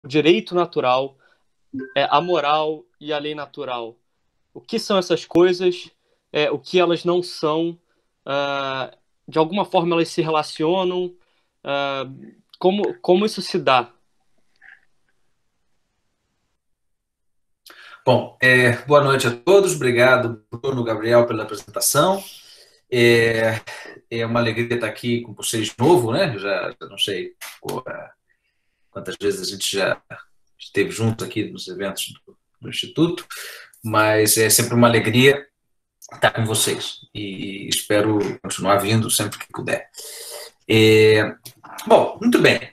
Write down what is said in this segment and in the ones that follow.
o direito natural, a moral e a lei natural. O que são essas coisas? O que elas não são? De alguma forma elas se relacionam? Como isso se dá? Bom, boa noite a todos. Obrigado, Bruno, Gabriel, pela apresentação. É uma alegria estar aqui com vocês de novo, né? Eu já não sei quantas vezes a gente já esteve junto aqui nos eventos do Instituto, mas é sempre uma alegria estar com vocês e espero continuar vindo sempre que puder. Bom, muito bem.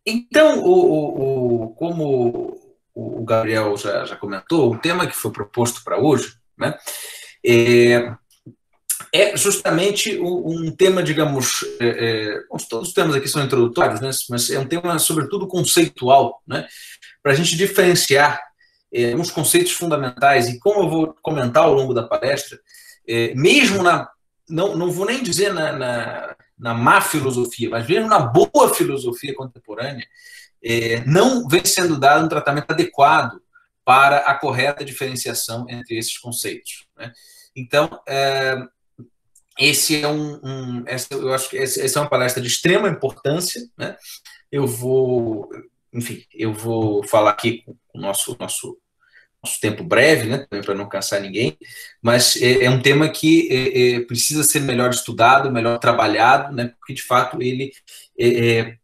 Então, como o Gabriel já comentou, o tema que foi proposto para hoje, né, é justamente um tema, digamos, todos os temas aqui são introdutórios, né, mas é um tema, sobretudo, conceitual, né, para a gente diferenciar uns conceitos fundamentais, e como eu vou comentar ao longo da palestra, mesmo não vou nem dizer na má filosofia, mas mesmo na boa filosofia contemporânea, não vem sendo dado um tratamento adequado para a correta diferenciação entre esses conceitos, né? Então, eu acho que essa é uma palestra de extrema importância, né? Eu vou falar aqui com o nosso tempo breve, né, para não cansar ninguém, mas é um tema que precisa ser melhor estudado, melhor trabalhado, né, porque de fato ele,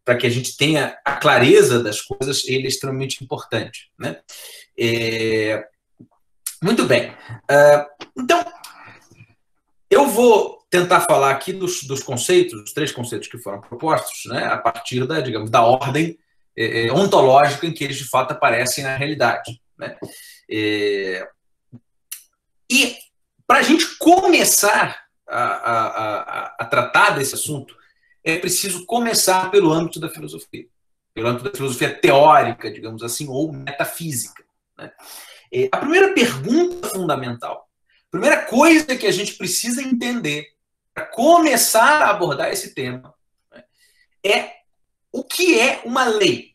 para que a gente tenha a clareza das coisas, ele é extremamente importante, né? Muito bem. Então, eu vou tentar falar aqui dos conceitos, dos três conceitos que foram propostos, né, a partir digamos, da ordem ontológica em que eles de fato aparecem na realidade, né? E para a gente começar a tratar desse assunto, é preciso começar pelo âmbito da filosofia, pelo âmbito da filosofia teórica, digamos assim, ou metafísica, né? A primeira pergunta fundamental, a primeira coisa que a gente precisa entender para começar a abordar esse tema, né, é o que é uma lei.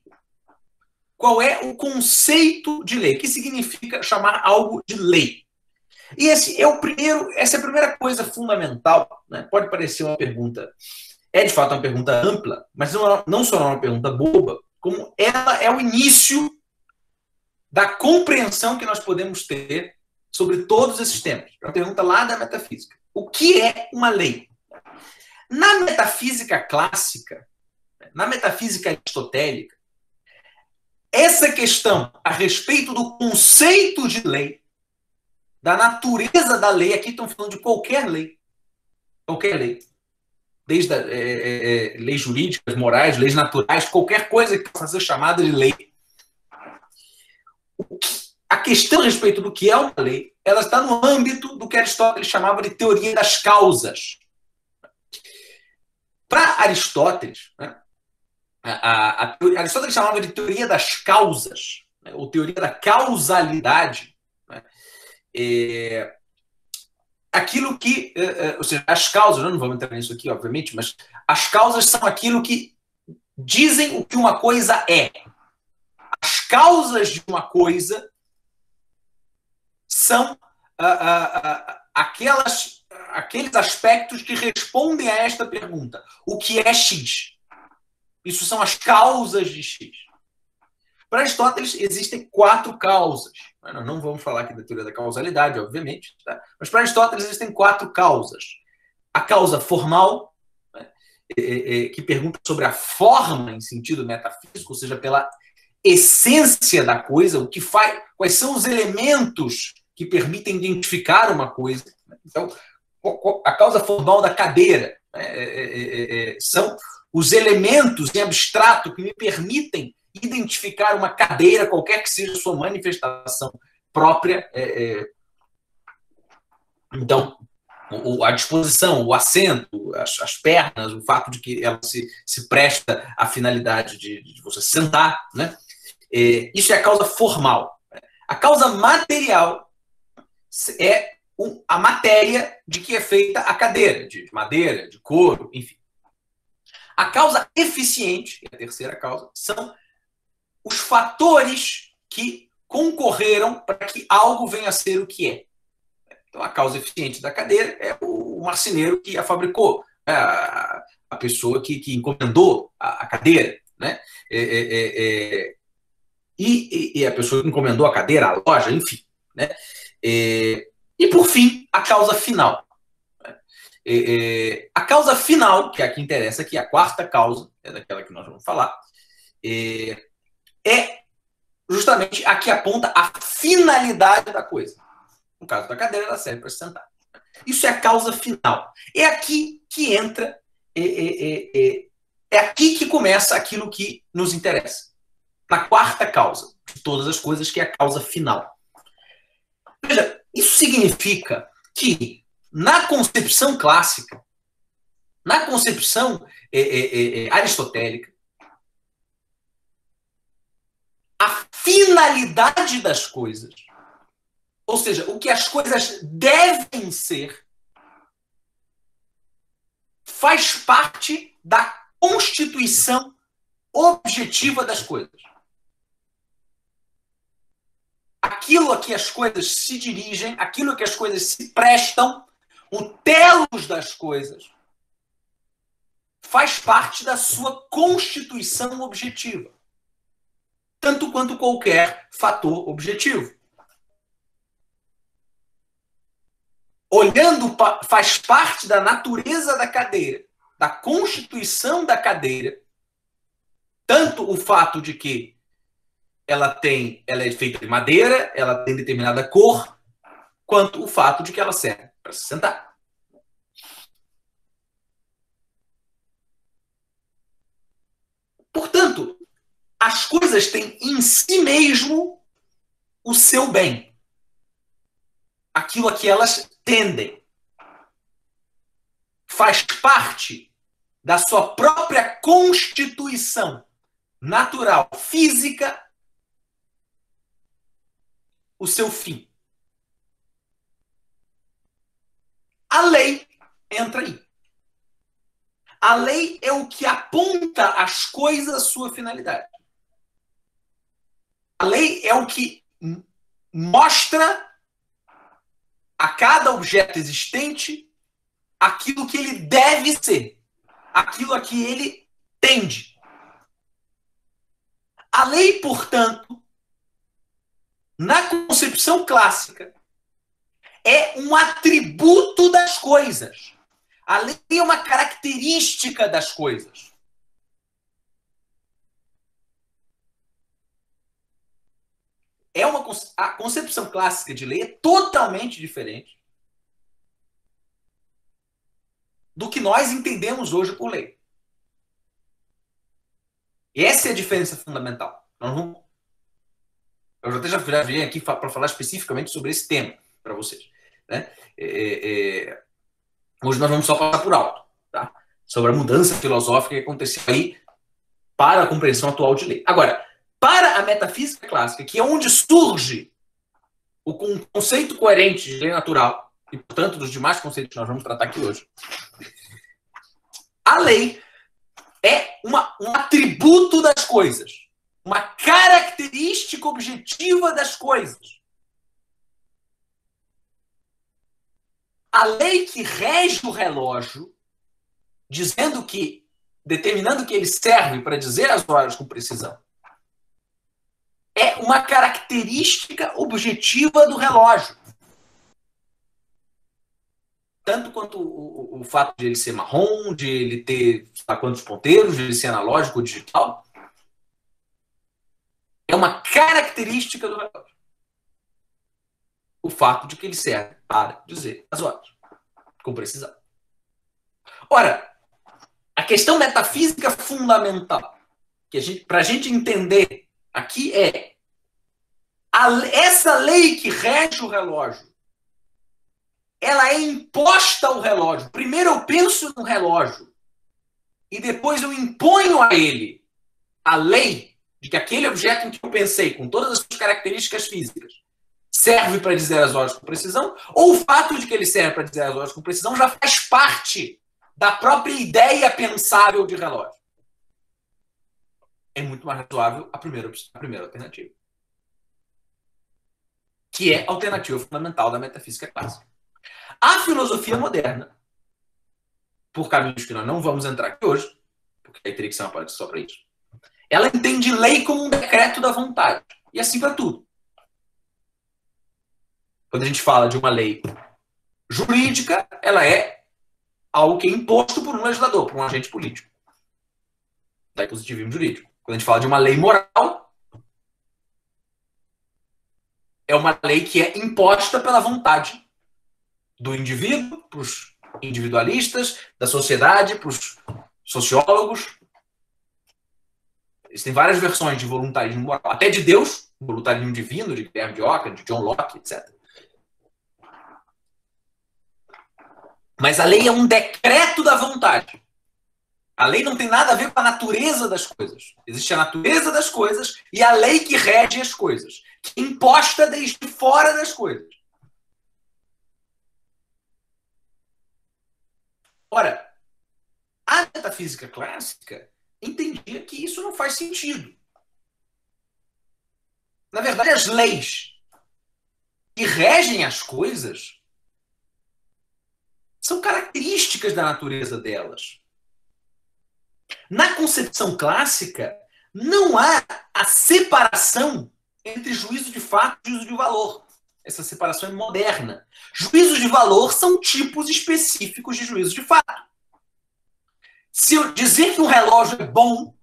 Qual é o conceito de lei? O que significa chamar algo de lei? E essa é a primeira coisa fundamental, né? Pode parecer uma pergunta, de fato uma pergunta ampla, mas não só uma pergunta boba, como ela é o início da compreensão que nós podemos ter sobre todos esses temas. É uma pergunta lá da metafísica. O que é uma lei? Na metafísica clássica, na metafísica aristotélica, essa questão a respeito do conceito de lei, da natureza da lei, aqui estão falando de qualquer lei, desde leis jurídicas, morais, leis naturais, qualquer coisa que possa ser chamada de lei. A questão a respeito do que é uma lei, ela está no âmbito do que Aristóteles chamava de teoria das causas. Para Aristóteles, né, Aristóteles chamava de teoria das causas, né, ou teoria da causalidade, né, aquilo que, ou seja, as causas, não vamos entrar nisso aqui, obviamente, mas as causas são aquilo que dizem o que uma coisa é. As causas de uma coisa são aqueles aspectos que respondem a esta pergunta: o que é X? Isso são as causas de X. Para Aristóteles, existem 4 causas. Nós não vamos falar aqui da teoria da causalidade, obviamente, tá? Mas para Aristóteles existem 4 causas. A causa formal, né, que pergunta sobre a forma em sentido metafísico, ou seja, pela essência da coisa, o que faz, quais são os elementos que permitem identificar uma coisa. Então, a causa formal da cadeira, são os elementos em abstrato que me permitem identificar uma cadeira, qualquer que seja sua manifestação própria. Então, a disposição, o assento, as pernas, o fato de que ela se presta à finalidade de você sentar, né? Isso é a causa formal. A causa material é a matéria de que é feita a cadeira, de madeira, de couro, enfim. A causa eficiente, a terceira causa, são os fatores que concorreram para que algo venha a ser o que é. Então, a causa eficiente da cadeira é o marceneiro que a fabricou, a pessoa que encomendou a cadeira, né? E a pessoa que encomendou a cadeira, a loja, enfim. Né? E, por fim, a causa final. A causa final, que é a que interessa aqui, a quarta causa, é daquela que nós vamos falar, é justamente a que aponta a finalidade da coisa. No caso da cadeira, ela serve para sentar. Isso é a causa final. É aqui que entra, é aqui que começa aquilo que nos interessa. Na quarta causa de todas as coisas, que é a causa final. Veja, isso significa que, na concepção clássica, na concepção aristotélica, a finalidade das coisas, ou seja, o que as coisas devem ser, faz parte da constituição objetiva das coisas. Aquilo a que as coisas se dirigem, aquilo a que as coisas se prestam, o telos das coisas, faz parte da sua constituição objetiva. Tanto quanto qualquer fator objetivo. Olhando, faz parte da natureza da cadeira, da constituição da cadeira, tanto o fato de que ela é feita de madeira, ela tem determinada cor, quanto o fato de que ela serve para se sentar. Portanto, as coisas têm em si mesmo o seu bem. Aquilo a que elas tendem. Faz parte da sua própria constituição natural, física, o seu fim. A lei entra aí. A lei é o que aponta às coisas a sua finalidade. A lei é o que mostra a cada objeto existente aquilo que ele deve ser, aquilo a que ele tende. A lei, portanto, na concepção clássica, é um atributo das coisas. A lei é uma característica das coisas. A concepção clássica de lei é totalmente diferente do que nós entendemos hoje por lei. Essa é a diferença fundamental. Eu já vim aqui para falar especificamente sobre esse tema para vocês. Né? Hoje nós vamos só passar por alto, tá? Sobre a mudança filosófica que aconteceu aí para a compreensão atual de lei. Agora, para a metafísica clássica, que é onde surge o conceito coerente de lei natural, e, portanto, dos demais conceitos que nós vamos tratar aqui hoje, a lei é um atributo das coisas, uma característica objetiva das coisas. A lei que rege o relógio, determinando que ele serve para dizer as horas com precisão, é uma característica objetiva do relógio. Tanto quanto o fato de ele ser marrom, de ele ter quantos ponteiros, de ele ser analógico ou digital, é uma característica do relógio. O fato de que ele serve para dizer as horas com precisão. Ora, a questão metafísica fundamental, para a gente entender aqui essa lei que rege o relógio, ela é imposta ao relógio. Primeiro eu penso no relógio e depois eu imponho a ele a lei de que aquele objeto em que eu pensei, com todas as suas características físicas, serve para dizer as horas com precisão, ou o fato de que ele serve para dizer as horas com precisão já faz parte da própria ideia pensável de relógio. é muito mais razoável a primeira alternativa, que é a alternativa fundamental da metafísica clássica. A filosofia moderna, por caminhos que nós não vamos entrar aqui hoje, porque aí teria que ser uma palestra só para isso, ela entende lei como um decreto da vontade. E assim para tudo. Quando a gente fala de uma lei jurídica, ela é algo que é imposto por um legislador, por um agente político. Daí positivismo jurídico. Quando a gente fala de uma lei moral, é uma lei que é imposta pela vontade do indivíduo, para os individualistas, da sociedade, para os sociólogos. Existem várias versões de voluntarismo moral, até de Deus, voluntarismo divino, de Guilherme de Ockham, de John Locke, etc. Mas a lei é um decreto da vontade. A lei não tem nada a ver com a natureza das coisas. Existe a natureza das coisas e a lei que rege as coisas, que é imposta desde fora das coisas. Ora, a metafísica clássica entendia que isso não faz sentido. Na verdade, as leis que regem as coisas são características da natureza delas. Na concepção clássica, não há a separação entre juízo de fato e juízo de valor. Essa separação é moderna. Juízos de valor são tipos específicos de juízo de fato. Se eu dizer que um relógio é bom,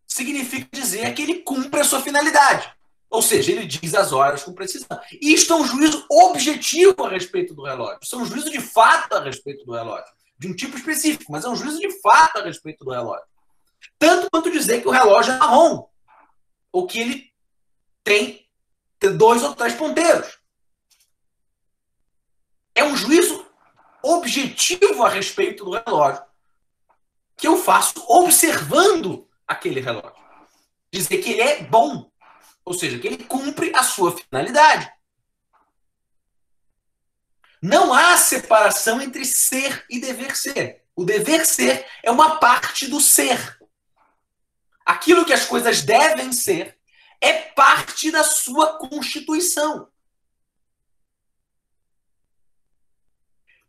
significa dizer que ele cumpre a sua finalidade. Ou seja, ele diz as horas com precisão. Isto é um juízo objetivo a respeito do relógio. Isso é um juízo de fato a respeito do relógio. De um tipo específico, mas é um juízo de fato a respeito do relógio. Tanto quanto dizer que o relógio é marrom. Ou que ele tem 2 ou 3 ponteiros. É um juízo objetivo a respeito do relógio que eu faço observando aquele relógio. Dizer que ele é bom. Ou seja, que ele cumpre a sua finalidade. Não há separação entre ser e dever ser. O dever ser é uma parte do ser. Aquilo que as coisas devem ser é parte da sua constituição.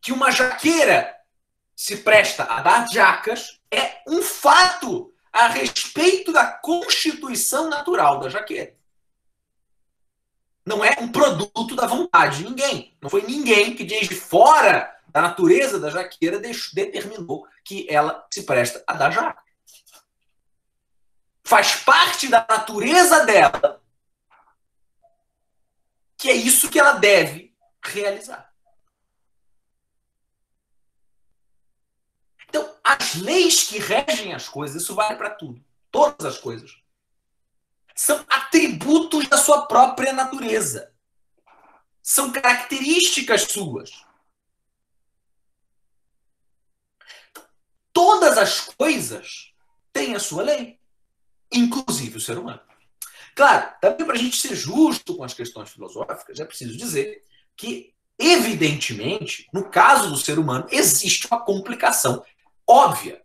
Que uma jaqueira se presta a dar jacas é um fato a respeito da constituição natural da jaqueira. Não é um produto da vontade de ninguém. Não foi ninguém que, desde fora da natureza da jaqueira, determinou que ela se presta a dar jaca. Faz parte da natureza dela que é isso que ela deve realizar. Então, as leis que regem as coisas, isso vale para tudo, todas as coisas, são atributos da sua própria natureza. São características suas. Todas as coisas têm a sua lei, inclusive o ser humano. Claro, também para a gente ser justo com as questões filosóficas, é preciso dizer que, evidentemente, no caso do ser humano, existe uma complicação óbvia.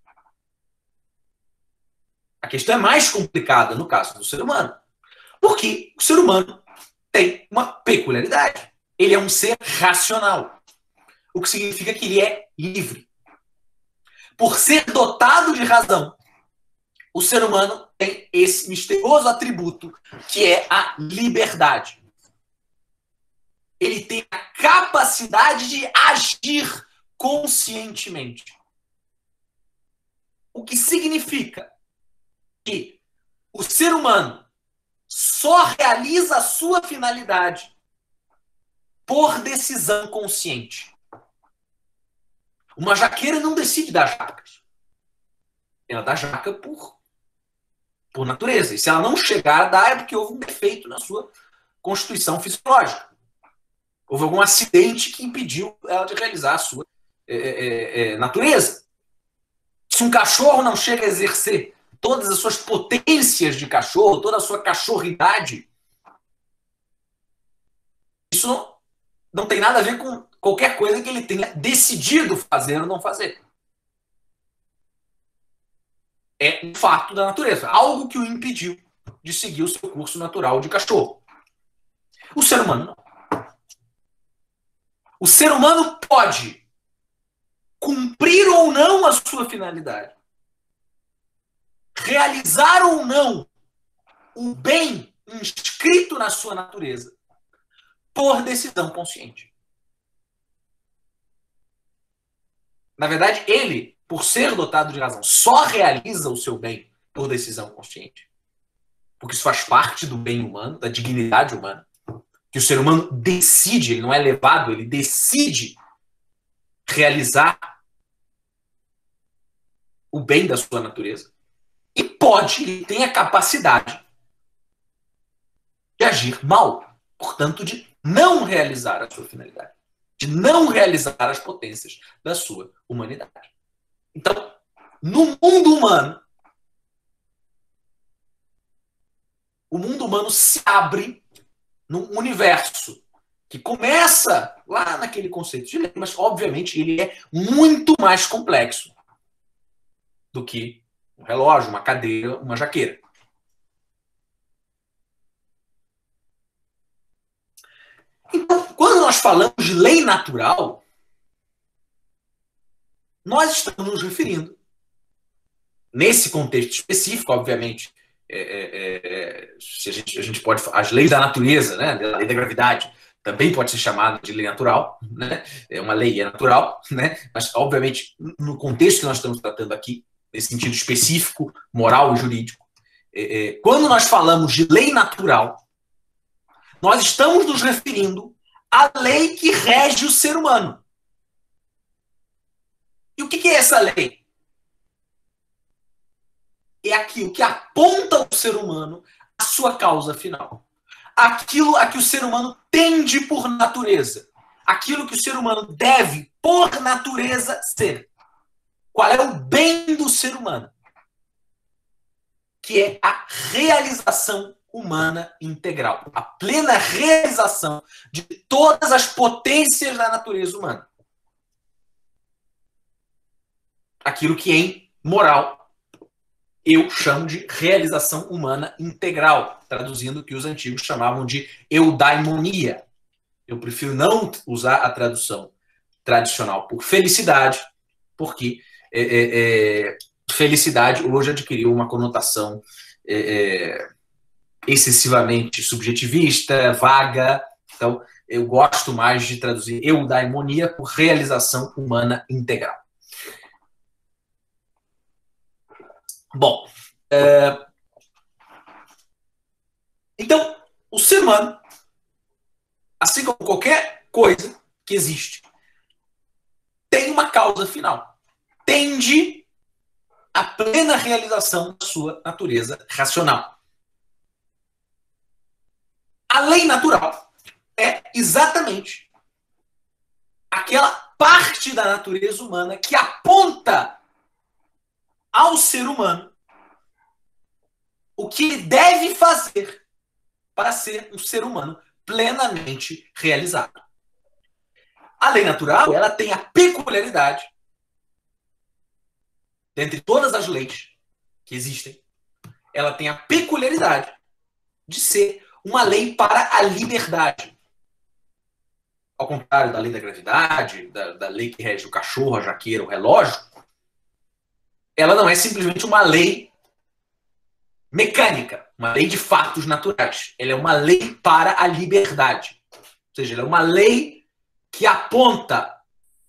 A questão é mais complicada no caso do ser humano, porque o ser humano tem uma peculiaridade. Ele é um ser racional, o que significa que ele é livre. Por ser dotado de razão, o ser humano tem esse misterioso atributo que é a liberdade. Ele tem a capacidade de agir conscientemente. O que significa que o ser humano só realiza a sua finalidade por decisão consciente. Uma jaqueira não decide dar jacas. Ela dá jaca por natureza. E se ela não chegar a dar, é porque houve um defeito na sua constituição fisiológica. Houve algum acidente que impediu ela de realizar a sua natureza. Se um cachorro não chega a exercer todas as suas potências de cachorro, toda a sua cachorridade, isso não tem nada a ver com qualquer coisa que ele tenha decidido fazer ou não fazer. é um fato da natureza, algo que o impediu de seguir o seu curso natural de cachorro. O ser humano não. O ser humano pode cumprir ou não a sua finalidade, realizar ou não o bem inscrito na sua natureza, por decisão consciente. Na verdade, ele, por ser dotado de razão, só realiza o seu bem por decisão consciente. Porque isso faz parte do bem humano, da dignidade humana. Que o ser humano decide, ele não é levado, ele decide realizar o bem da sua natureza. E pode, ele tem a capacidade de agir mal. Portanto, de não realizar a sua finalidade. De não realizar as potências da sua humanidade. Então, no mundo humano, o mundo humano se abre num universo que começa lá naquele conceito de lei, mas, obviamente, ele é muito mais complexo do que um relógio, uma cadeira, uma jaqueira. Então, quando nós falamos de lei natural, nós estamos nos referindo, nesse contexto específico, obviamente, se a gente pode, as leis da natureza, né, a lei da gravidade, também pode ser chamada de lei natural, né? É uma lei, é natural, né? Mas, obviamente, no contexto que nós estamos tratando aqui, nesse sentido específico, moral e jurídico, quando nós falamos de lei natural, nós estamos nos referindo à lei que rege o ser humano. E o que é essa lei? É aquilo que aponta ao ser humano a sua causa final. Aquilo a que o ser humano tende por natureza. Aquilo que o ser humano deve, por natureza, ser. Qual é o bem do ser humano? Que é a realização humana integral. A plena realização de todas as potências da natureza humana. Aquilo que em moral eu chamo de realização humana integral, traduzindo o que os antigos chamavam de eudaimonia. Eu prefiro não usar a tradução tradicional por felicidade, porque felicidade hoje adquiriu uma conotação excessivamente subjetivista, vaga. Então, eu gosto mais de traduzir eudaimonia por realização humana integral. Bom, então, o ser humano, assim como qualquer coisa que existe, tem uma causa final. Tende à plena realização da sua natureza racional. A lei natural é exatamente aquela parte da natureza humana que aponta ao ser humano o que ele deve fazer para ser um ser humano plenamente realizado. A lei natural, ela tem a peculiaridade, dentre todas as leis que existem, ela tem a peculiaridade de ser uma lei para a liberdade. Ao contrário da lei da gravidade, da lei que rege o cachorro, a jaqueira, o relógio, ela não é simplesmente uma lei mecânica, uma lei de fatos naturais. Ela é uma lei para a liberdade. Ou seja, ela é uma lei que aponta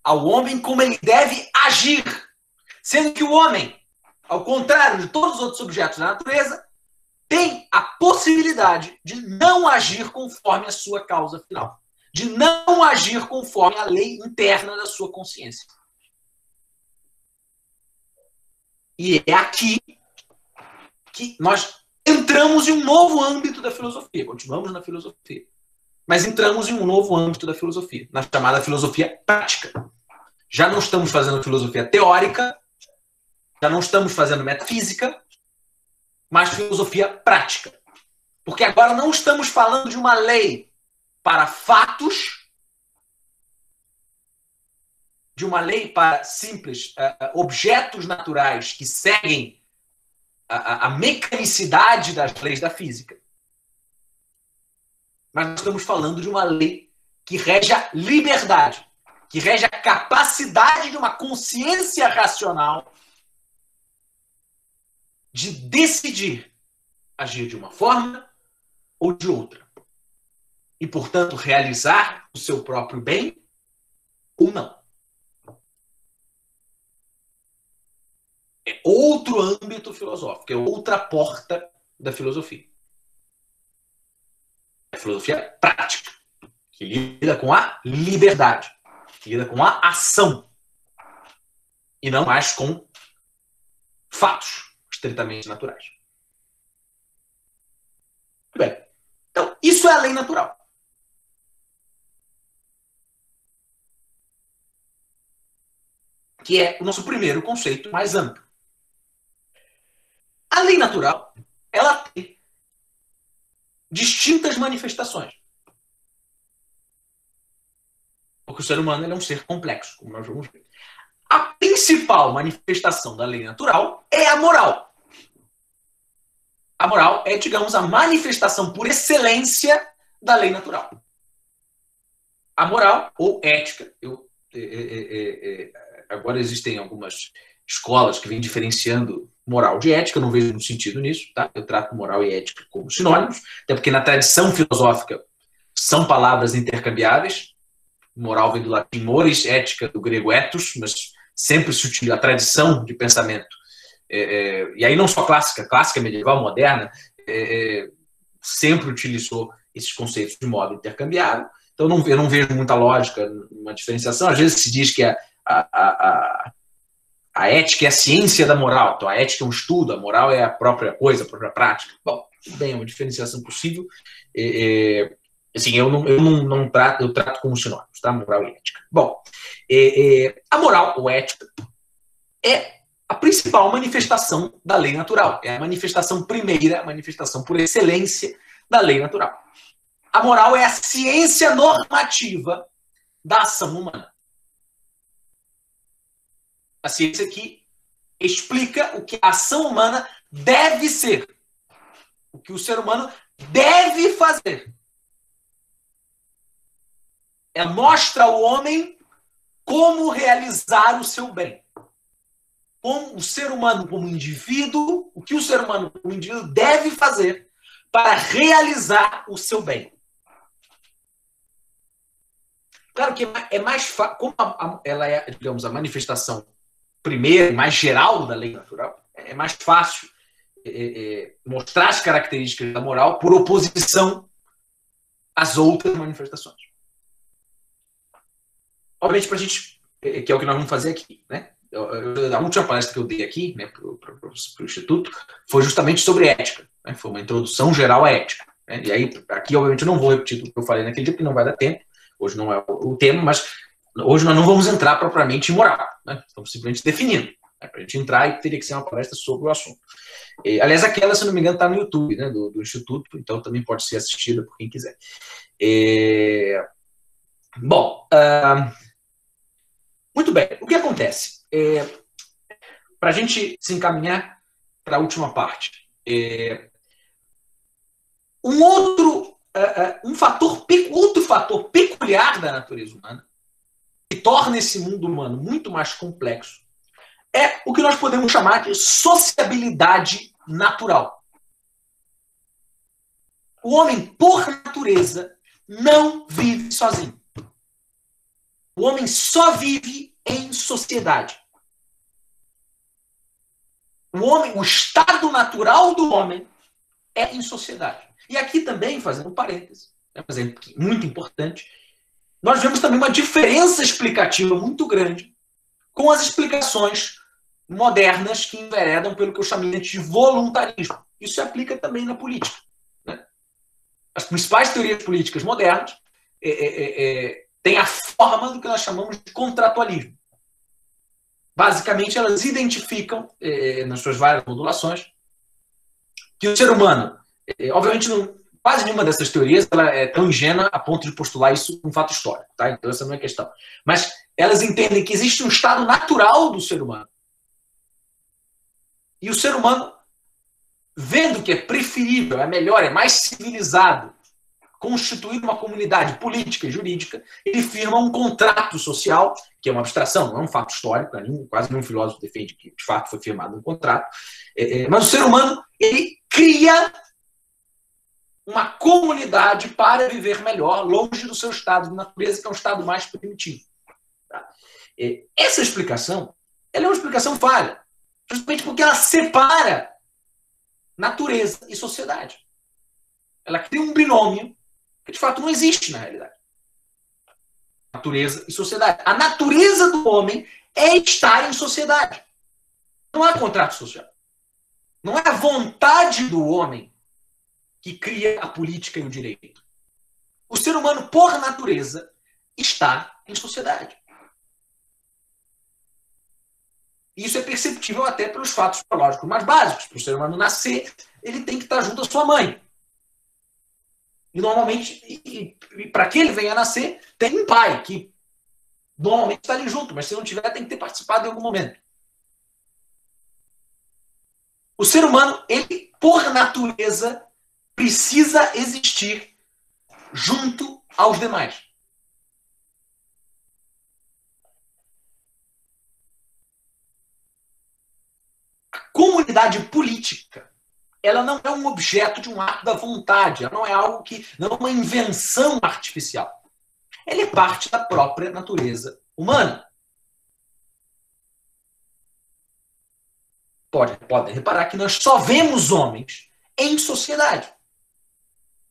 ao homem como ele deve agir. Sendo que o homem, ao contrário de todos os outros objetos da natureza, tem a possibilidade de não agir conforme a sua causa final. De não agir conforme a lei interna da sua consciência. E é aqui que nós entramos em um novo âmbito da filosofia. Continuamos na filosofia. Mas entramos em um novo âmbito da filosofia, na chamada filosofia prática. Já não estamos fazendo filosofia teórica, já não estamos fazendo metafísica, mas filosofia prática. Porque agora não estamos falando de uma lei para fatos, de uma lei para simples objetos naturais que seguem a mecanicidade das leis da física. Mas nós estamos falando de uma lei que rege a liberdade, que rege a capacidade de uma consciência racional de decidir agir de uma forma ou de outra. E, portanto, realizar o seu próprio bem ou não. É outro âmbito filosófico, é outra porta da filosofia. A filosofia prática, que lida com a liberdade, que lida com a ação, e não mais com fatos estritamente naturais. Muito bem. Então, isso é a lei natural. Que é o nosso primeiro conceito mais amplo. A lei natural, ela tem distintas manifestações. Porque o ser humano é um ser complexo, como nós vamos ver. A principal manifestação da lei natural é a moral. A moral é, digamos, a manifestação por excelência da lei natural. A moral, ou ética, agora existem algumas escolas que vêm diferenciando moral de ética, eu não vejo muito sentido nisso, tá? Eu trato moral e ética como sinônimos, até porque na tradição filosófica são palavras intercambiáveis. Moral vem do latim mores, ética do grego ethos, mas sempre se utiliza a tradição de pensamento. E aí não só clássica medieval, moderna, sempre utilizou esses conceitos de modo intercambiável. Então eu não vejo muita lógica numa diferenciação. Às vezes se diz que a ética é a ciência da moral. Então, a ética é um estudo, a moral é a própria coisa, a própria prática. Bom, tudo bem, é uma diferenciação possível. Assim, eu trato como sinônimos, tá? Moral e ética. Bom, a moral ou ética é a principal manifestação da lei natural. É a manifestação primeira, a manifestação por excelência da lei natural. A moral é a ciência normativa da ação humana. A ciência que explica o que a ação humana deve ser. O que o ser humano deve fazer. Ela mostra ao homem como realizar o seu bem. Como o ser humano, como indivíduo, o que o ser humano, como indivíduo, deve fazer para realizar o seu bem. Claro que é mais fácil, como ela é, digamos, a manifestação primeira e mais geral da lei natural, é mais fácil mostrar as características da moral por oposição às outras manifestações. Obviamente, para a gente, que é o que nós vamos fazer aqui, né? A última palestra que eu dei aqui, né, para o Instituto, foi justamente sobre ética. Né? Foi uma introdução geral à ética. Né? E aí, aqui, obviamente, eu não vou repetir tudo que eu falei naquele dia, porque não vai dar tempo. Hoje não é o tema, mas hoje nós não vamos entrar propriamente em moral. Né? Estamos simplesmente definindo. Né? Para a gente entrar, e teria que ser uma palestra sobre o assunto. Aliás, aquela, se não me engano, está no YouTube, né, do Instituto, então também pode ser assistida por quem quiser. Bom, muito bem. O que acontece? Para a gente se encaminhar para a última parte. Outro fator peculiar da natureza humana, que torna esse mundo humano muito mais complexo, é o que nós podemos chamar de sociabilidade natural. O homem, por natureza, não vive sozinho. O homem só vive em sociedade. O estado natural do homem é em sociedade. E aqui também, fazendo um parêntese, mas é muito importante, nós vemos também uma diferença explicativa muito grande com as explicações modernas que enveredam pelo que eu chamei de voluntarismo. Isso se aplica também na política. Né? As principais teorias políticas modernas têm a forma do que nós chamamos de contratualismo. Basicamente, elas identificam, nas suas várias modulações, que o ser humano, obviamente, quase nenhuma dessas teorias ela é tão ingênua a ponto de postular isso como um fato histórico. Tá? Então, essa não é a questão. Mas elas entendem que existe um estado natural do ser humano. E o ser humano vendo que é preferível, é melhor, é mais civilizado constituir uma comunidade política e jurídica, ele firma um contrato social, que é uma abstração, não é um fato histórico, quase nenhum filósofo defende que de fato foi firmado um contrato, mas o ser humano ele cria uma comunidade para viver melhor, longe do seu estado de natureza, que é um estado mais primitivo. Tá? Essa explicação ela é uma explicação falha, justamente porque ela separa natureza e sociedade. Ela cria um binômio que de fato não existe na realidade. Natureza e sociedade. A natureza do homem é estar em sociedade. Não há contrato social. Não é a vontade do homem que cria a política e o direito. O ser humano, por natureza, está em sociedade. Isso é perceptível até pelos fatos biológicos mais básicos. Para o ser humano nascer, ele tem que estar junto à sua mãe. E normalmente, para que ele venha a nascer, tem um pai que normalmente está ali junto, mas se não tiver, tem que ter participado em algum momento. O ser humano, ele, por natureza, precisa existir junto aos demais. A comunidade política, ela não é um objeto de um ato da vontade, ela não é algo que, não é uma invenção artificial. Ela é parte da própria natureza humana. Podem reparar que nós só vemos homens em sociedade.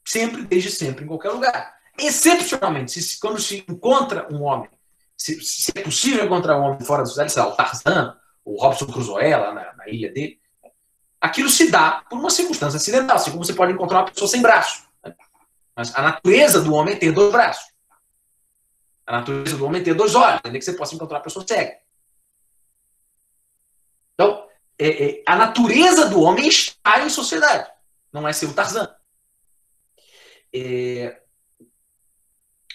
Sempre, desde sempre, em qualquer lugar. Excepcionalmente, quando se encontra um homem, se é possível encontrar um homem fora da sociedade, sei lá, o Tarzan, o Robson Crusoe, lá na ilha dele, aquilo se dá por uma circunstância acidental, assim como você pode encontrar uma pessoa sem braço. Né? Mas a natureza do homem é ter 2 braços. A natureza do homem é ter 2 olhos, ainda que você possa encontrar uma pessoa cega. Então, a natureza do homem está em sociedade, não é ser o Tarzan.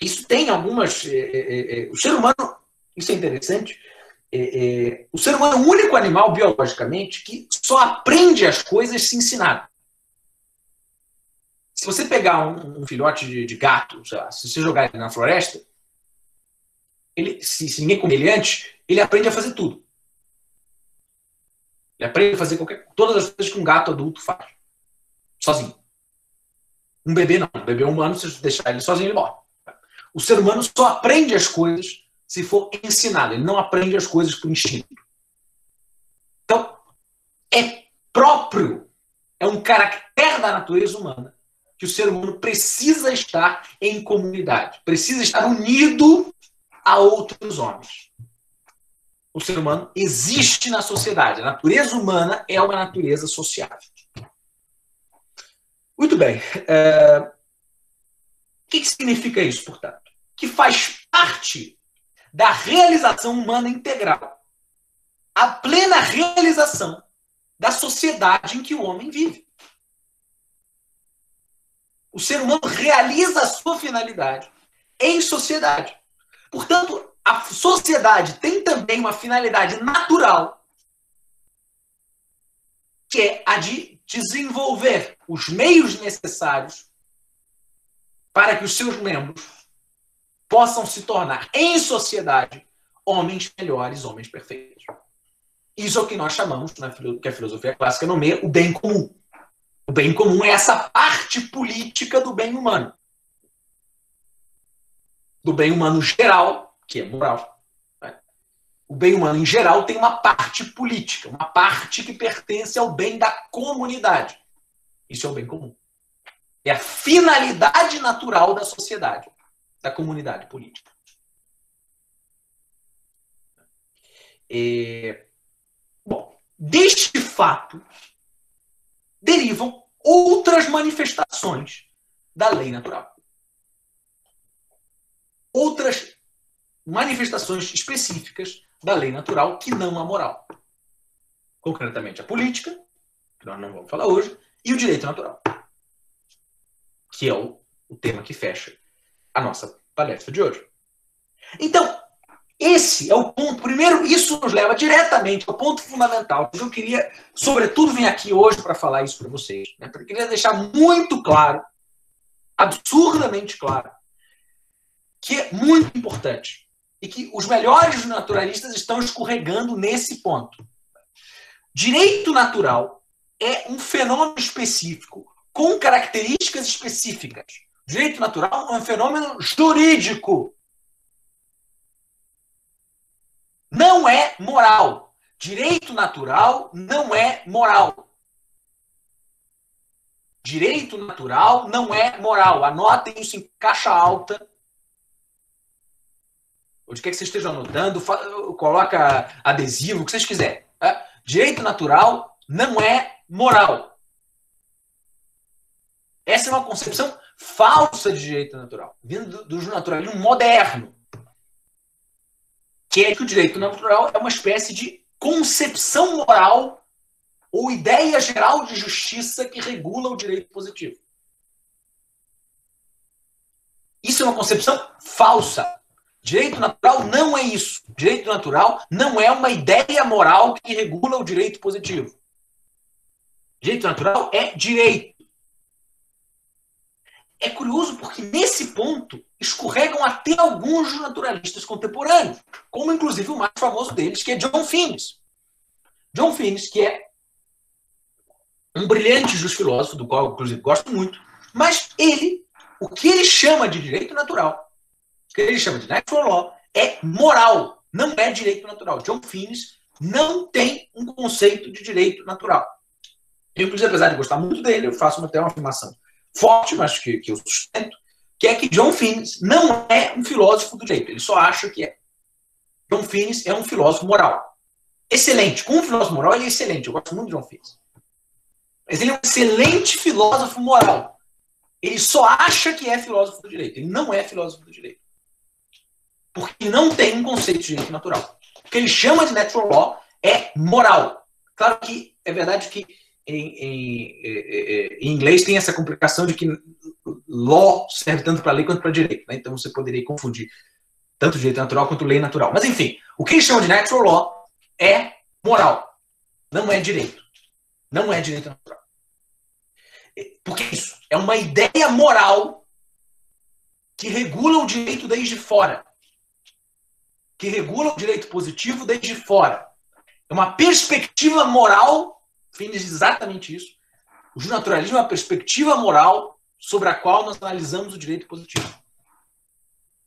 Isso tem algumas... o ser humano, isso é interessante, o ser humano é o único animal, biologicamente, que só aprende as coisas se ensinar. Se você pegar um filhote de gato, sei lá, se você jogar ele na floresta, se ninguém comer ele antes, ele aprende a fazer tudo. Ele aprende a fazer todas as coisas que um gato adulto faz. Sozinho. Um bebê não. Um bebê humano, se você deixar ele sozinho, ele morre. O ser humano só aprende as coisas se for ensinado. Ele não aprende as coisas por instinto. Então, é próprio, é um caractere da natureza humana que o ser humano precisa estar em comunidade. Precisa estar unido a outros homens. O ser humano existe na sociedade. A natureza humana é uma natureza sociável. Muito bem. O que significa isso, portanto? Que faz parte da realização humana integral. A plena realização da sociedade em que o homem vive. O ser humano realiza a sua finalidade em sociedade. Portanto, a sociedade tem também uma finalidade natural, que é a de desenvolver os meios necessários para que os seus membros possam se tornar, em sociedade, homens melhores, homens perfeitos. Isso é o que nós chamamos, que a filosofia clássica nomeia, o bem comum. O bem comum é essa parte política do bem humano. Do bem humano geral, que é moral. Né? O bem humano, em geral, tem uma parte política, uma parte que pertence ao bem da comunidade. Isso é o bem comum. É a finalidade natural da sociedade, da comunidade política. Bom, deste fato derivam outras manifestações da lei natural. Outras manifestações específicas da lei natural que não a moral. Concretamente a política, que nós não vamos falar hoje, e o direito natural, que é o tema que fecha a nossa palestra de hoje. Então, Esse é o ponto. Primeiro, isso nos leva diretamente ao ponto fundamental. Eu queria, sobretudo, vir aqui hoje para falar isso para vocês. Né? Eu queria deixar muito claro, absurdamente claro, que é muito importante. E que os melhores naturalistas estão escorregando nesse ponto. Direito natural é um fenômeno específico, com características específicas. Direito natural é um fenômeno jurídico. Não é moral. Direito natural não é moral. Direito natural não é moral. Anotem isso em caixa alta. Onde quer que vocês estejam anotando, coloca adesivo, o que vocês quiserem. Tá? Direito natural não é moral. Essa é uma concepção falsa de direito natural, vindo do naturalismo moderno, que é que o direito natural é uma espécie de concepção moral ou ideia geral de justiça que regula o direito positivo. Isso é uma concepção falsa. Direito natural não é isso. Direito natural não é uma ideia moral que regula o direito positivo. Direito natural é direito. É curioso porque, nesse ponto, escorregam até alguns naturalistas contemporâneos, como inclusive o mais famoso deles, que é John Finnes. John Finnes, que é um brilhante filósofo, do qual, inclusive, gosto muito, mas ele, o que ele chama de direito natural, o que ele chama de natural law, é moral, não é direito natural. John Finnes não tem um conceito de direito natural. Eu, inclusive, apesar de gostar muito dele, eu faço até uma afirmação forte, mas que eu sustento, que é que John Finnes não é um filósofo do direito. Ele só acha que é. John Finnes é um filósofo moral. Excelente. Como filósofo moral, ele é excelente. Eu gosto muito de John Finnes. Mas ele é um excelente filósofo moral. Ele só acha que é filósofo do direito. Ele não é filósofo do direito. Porque ele não tem um conceito de direito natural. O que ele chama de natural law é moral. Claro que é verdade que em inglês tem essa complicação de que law serve tanto para lei quanto para direito. Né? Então você poderia confundir tanto direito natural quanto lei natural. Mas enfim, o que eles chamam de natural law é moral. Não é direito. Não é direito natural. Porque isso é uma ideia moral que regula o direito desde fora. Que regula o direito positivo desde fora. É uma perspectiva moral, fim diz exatamente isso. O naturalismo é uma perspectiva moral sobre a qual nós analisamos o direito positivo.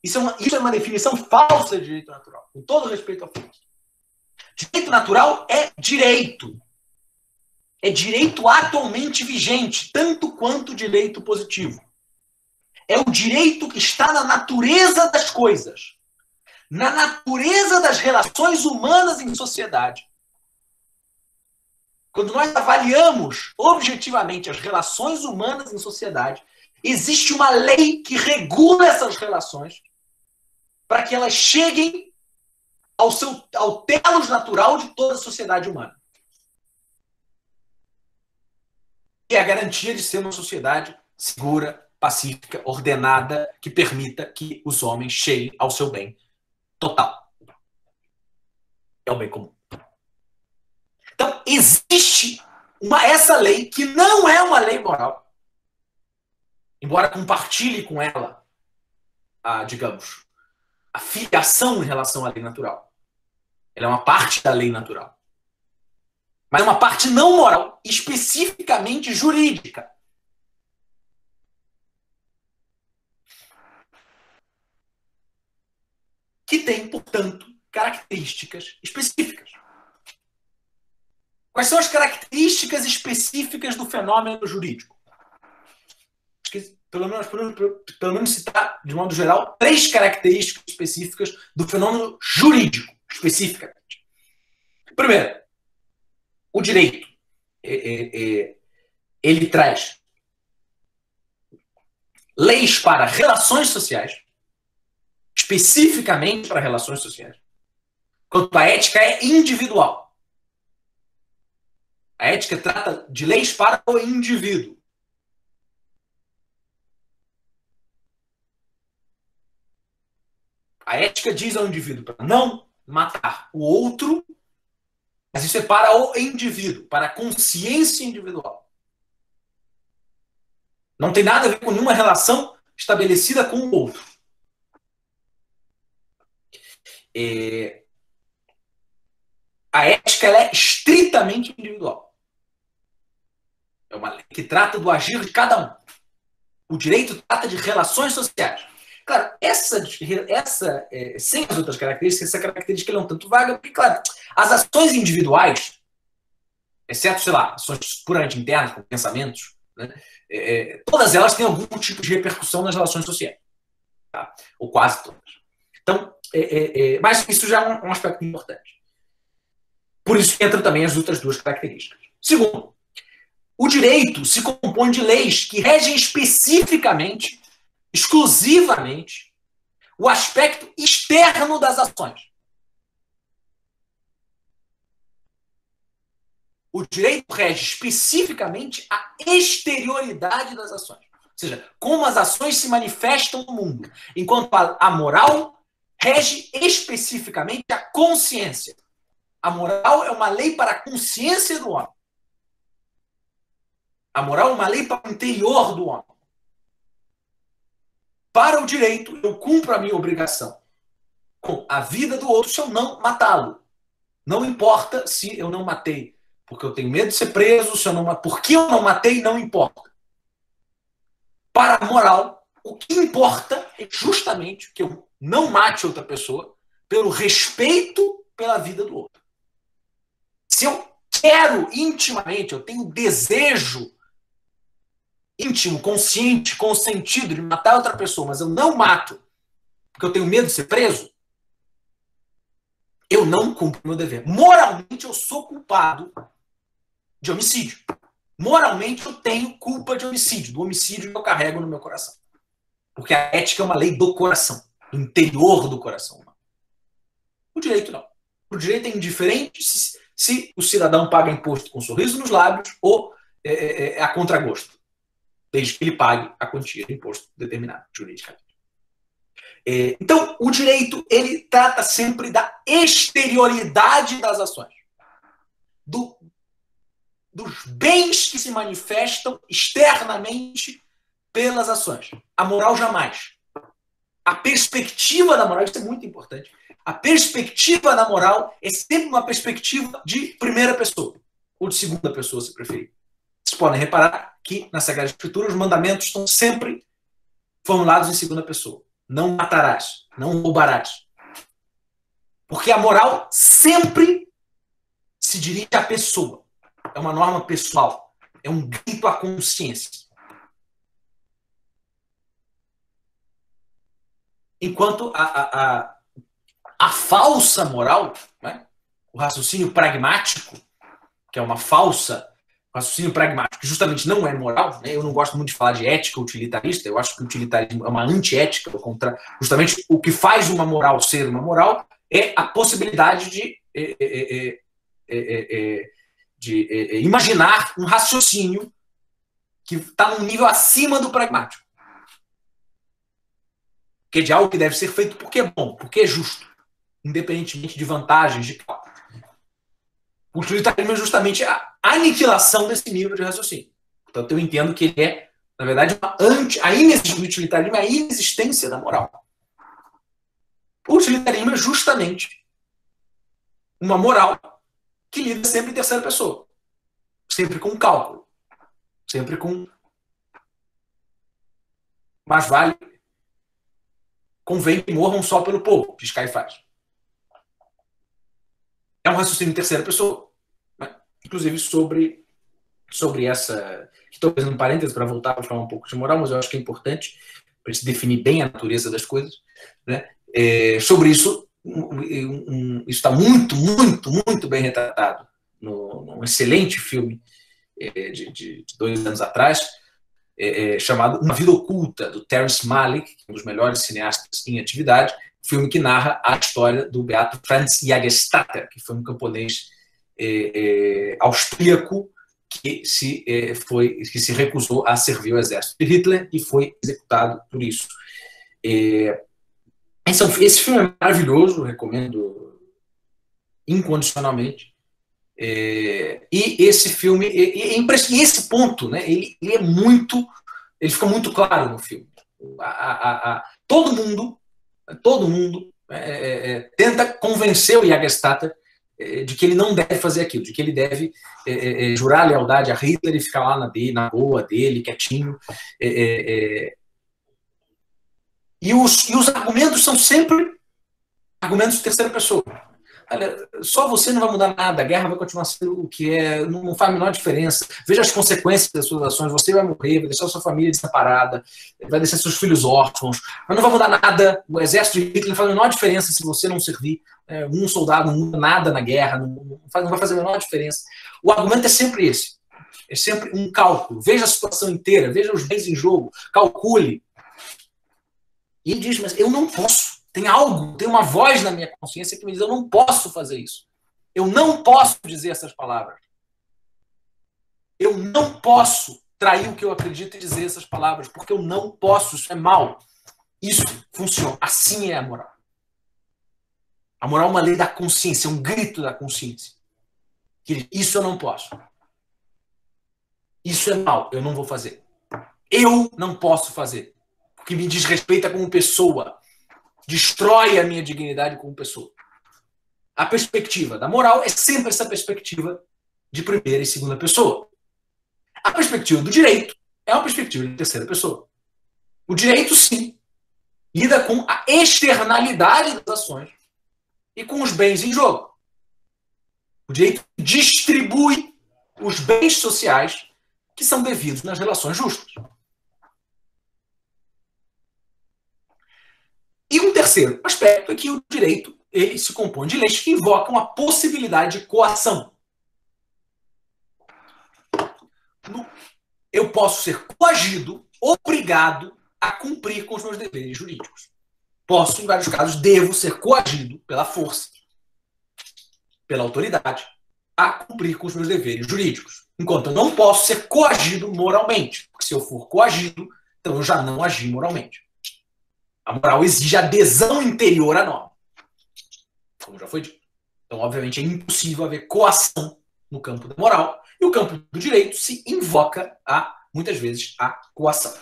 Isso é uma definição falsa de direito natural, com todo respeito ao filósofo. Direito natural é direito. É direito atualmente vigente, tanto quanto direito positivo. É o direito que está na natureza das coisas, na natureza das relações humanas em sociedade. Quando nós avaliamos objetivamente as relações humanas em sociedade, existe uma lei que regula essas relações para que elas cheguem ao telos natural de toda a sociedade humana. E é a garantia de ser uma sociedade segura, pacífica, ordenada, que permita que os homens cheguem ao seu bem total. É o bem comum. Então, existe essa lei que não é uma lei moral, embora compartilhe com ela, digamos, a filiação em relação à lei natural. Ela é uma parte da lei natural. Mas é uma parte não moral, especificamente jurídica. Que tem, portanto, características específicas. Quais são as características específicas do fenômeno jurídico? Pelo menos citar, de modo geral, 3 características específicas do fenômeno jurídico, especificamente. Primeiro, o direito. Ele traz leis para relações sociais, especificamente para relações sociais, enquanto a ética é individual. A ética trata de leis para o indivíduo. A ética diz ao indivíduo para não matar o outro, mas isso é para o indivíduo, para a consciência individual. Não tem nada a ver com nenhuma relação estabelecida com o outro. A ética ela é estritamente individual. É uma lei que trata do agir de cada um. O direito trata de relações sociais. Claro, sem as outras características, essa característica é um tanto vaga, porque, claro, as ações individuais, exceto, sei lá, ações puramente internas, como pensamentos, né, todas elas têm algum tipo de repercussão nas relações sociais. Tá? Ou quase todas. Então, mas isso já é um aspecto importante. Por isso que entram também as outras duas características. Segundo, o direito se compõe de leis que regem especificamente, exclusivamente, o aspecto externo das ações. O direito rege especificamente a exterioridade das ações. Ou seja, como as ações se manifestam no mundo. Enquanto a moral rege especificamente a consciência. A moral é uma lei para a consciência do homem. A moral é uma lei para o interior do homem. Para o direito, eu cumpro a minha obrigação com a vida do outro se eu não matá-lo. Não importa se eu não matei porque eu tenho medo de ser preso, se eu não, porque eu não matei, não importa. Para a moral, o que importa é justamente que eu não mate outra pessoa pelo respeito pela vida do outro. Se eu quero intimamente, eu tenho desejo íntimo, consciente, consentido de matar outra pessoa, mas eu não mato porque eu tenho medo de ser preso, eu não cumpro meu dever. Moralmente, eu sou culpado de homicídio. Moralmente, eu tenho culpa de homicídio, do homicídio que eu carrego no meu coração. Porque a ética é uma lei do coração, do interior do coração humano. O direito não. O direito é indiferente se o cidadão paga imposto com um sorriso nos lábios ou a contragosto, desde que ele pague a quantia de imposto determinado juridicamente. Então, o direito ele trata sempre da exterioridade das ações, dos bens que se manifestam externamente pelas ações. A moral jamais. A perspectiva da moral, isso é muito importante. A perspectiva da moral é sempre uma perspectiva de primeira pessoa, ou de segunda pessoa, se preferir. Vocês podem reparar que na Sagrada Escritura os mandamentos estão sempre formulados em segunda pessoa. Não matarás, não roubarás. Porque a moral sempre se dirige à pessoa. É uma norma pessoal. É um grito à consciência. Enquanto a falsa moral, né? O raciocínio pragmático, que é uma falsa raciocínio pragmático, que justamente não é moral, né? Eu não gosto muito de falar de ética utilitarista, eu acho que o utilitarismo é uma antiética, justamente o que faz uma moral ser uma moral é a possibilidade de imaginar um raciocínio que está num nível acima do pragmático. Que é de algo que deve ser feito porque é bom, porque é justo, independentemente de vantagens de causa. O utilitarismo é justamente a aniquilação desse nível de raciocínio. Portanto, eu entendo que ele é, na verdade, o utilitarismo é a inexistência da moral. O utilitarismo é justamente uma moral que lida sempre em terceira pessoa. Sempre com cálculo. Sempre com... Mas vale... Convém que morram só pelo povo, diz Caifás. É um raciocínio em terceira pessoa. Né? Inclusive sobre essa... Estou fazendo um parênteses para voltar a falar um pouco de moral, mas eu acho que é importante para se definir bem a natureza das coisas. Né? Sobre isso, isso está muito, muito, muito bem retratado num excelente filme de 2 anos atrás, chamado Uma Vida Oculta, do Terrence Malick, um dos melhores cineastas em atividade, filme que narra a história do beato Franz Jägerstatter, que foi um camponês austríaco que se recusou a servir o exército de Hitler e foi executado por isso. Esse filme é maravilhoso, recomendo incondicionalmente. E esse filme, e esse ponto, né, ele fica muito claro no filme. Todo mundo tenta convencer o Jägerstatter de que ele não deve fazer aquilo, de que ele deve jurar lealdade a Hitler e ficar lá na boa dele, quietinho. E os argumentos são sempre argumentos de terceira pessoa. Olha, só você não vai mudar nada, a guerra vai continuar sendo o que é, não faz a menor diferença. Veja as consequências das suas ações, você vai morrer, vai deixar sua família desamparada, vai deixar seus filhos órfãos, mas não vai mudar nada. O exército de Hitler não faz a menor diferença se você não servir. Um soldado não muda nada na guerra, não vai fazer a menor diferença. O argumento é sempre esse. É sempre um cálculo. Veja a situação inteira, veja os bens em jogo, calcule. E ele diz, mas eu não posso. Tem uma voz na minha consciência que me diz, eu não posso fazer isso. Eu não posso dizer essas palavras. Eu não posso trair o que eu acredito e dizer essas palavras, porque eu não posso, isso é mal. Isso funciona. Assim é a moral. A moral é uma lei da consciência, um grito da consciência. Isso eu não posso. Isso é mal, eu não vou fazer. Eu não posso fazer. Porque me desrespeita como pessoa. Destrói a minha dignidade como pessoa. A perspectiva da moral é sempre essa perspectiva de primeira e segunda pessoa. A perspectiva do direito é uma perspectiva de terceira pessoa. O direito, sim, lida com a externalidade das ações e com os bens em jogo. O direito distribui os bens sociais que são devidos nas relações justas. E um terceiro aspecto é que o direito ele se compõe de leis que invocam a possibilidade de coação. Eu posso ser coagido, obrigado a cumprir com os meus deveres jurídicos. Posso, em vários casos, devo ser coagido pela força, pela autoridade, a cumprir com os meus deveres jurídicos. Enquanto eu não posso ser coagido moralmente. Porque se eu for coagido, então eu já não agi moralmente. A moral exige adesão interior à norma. Como já foi dito. Então, obviamente, é impossível haver coação no campo da moral. E o campo do direito se invoca, muitas vezes, a coação.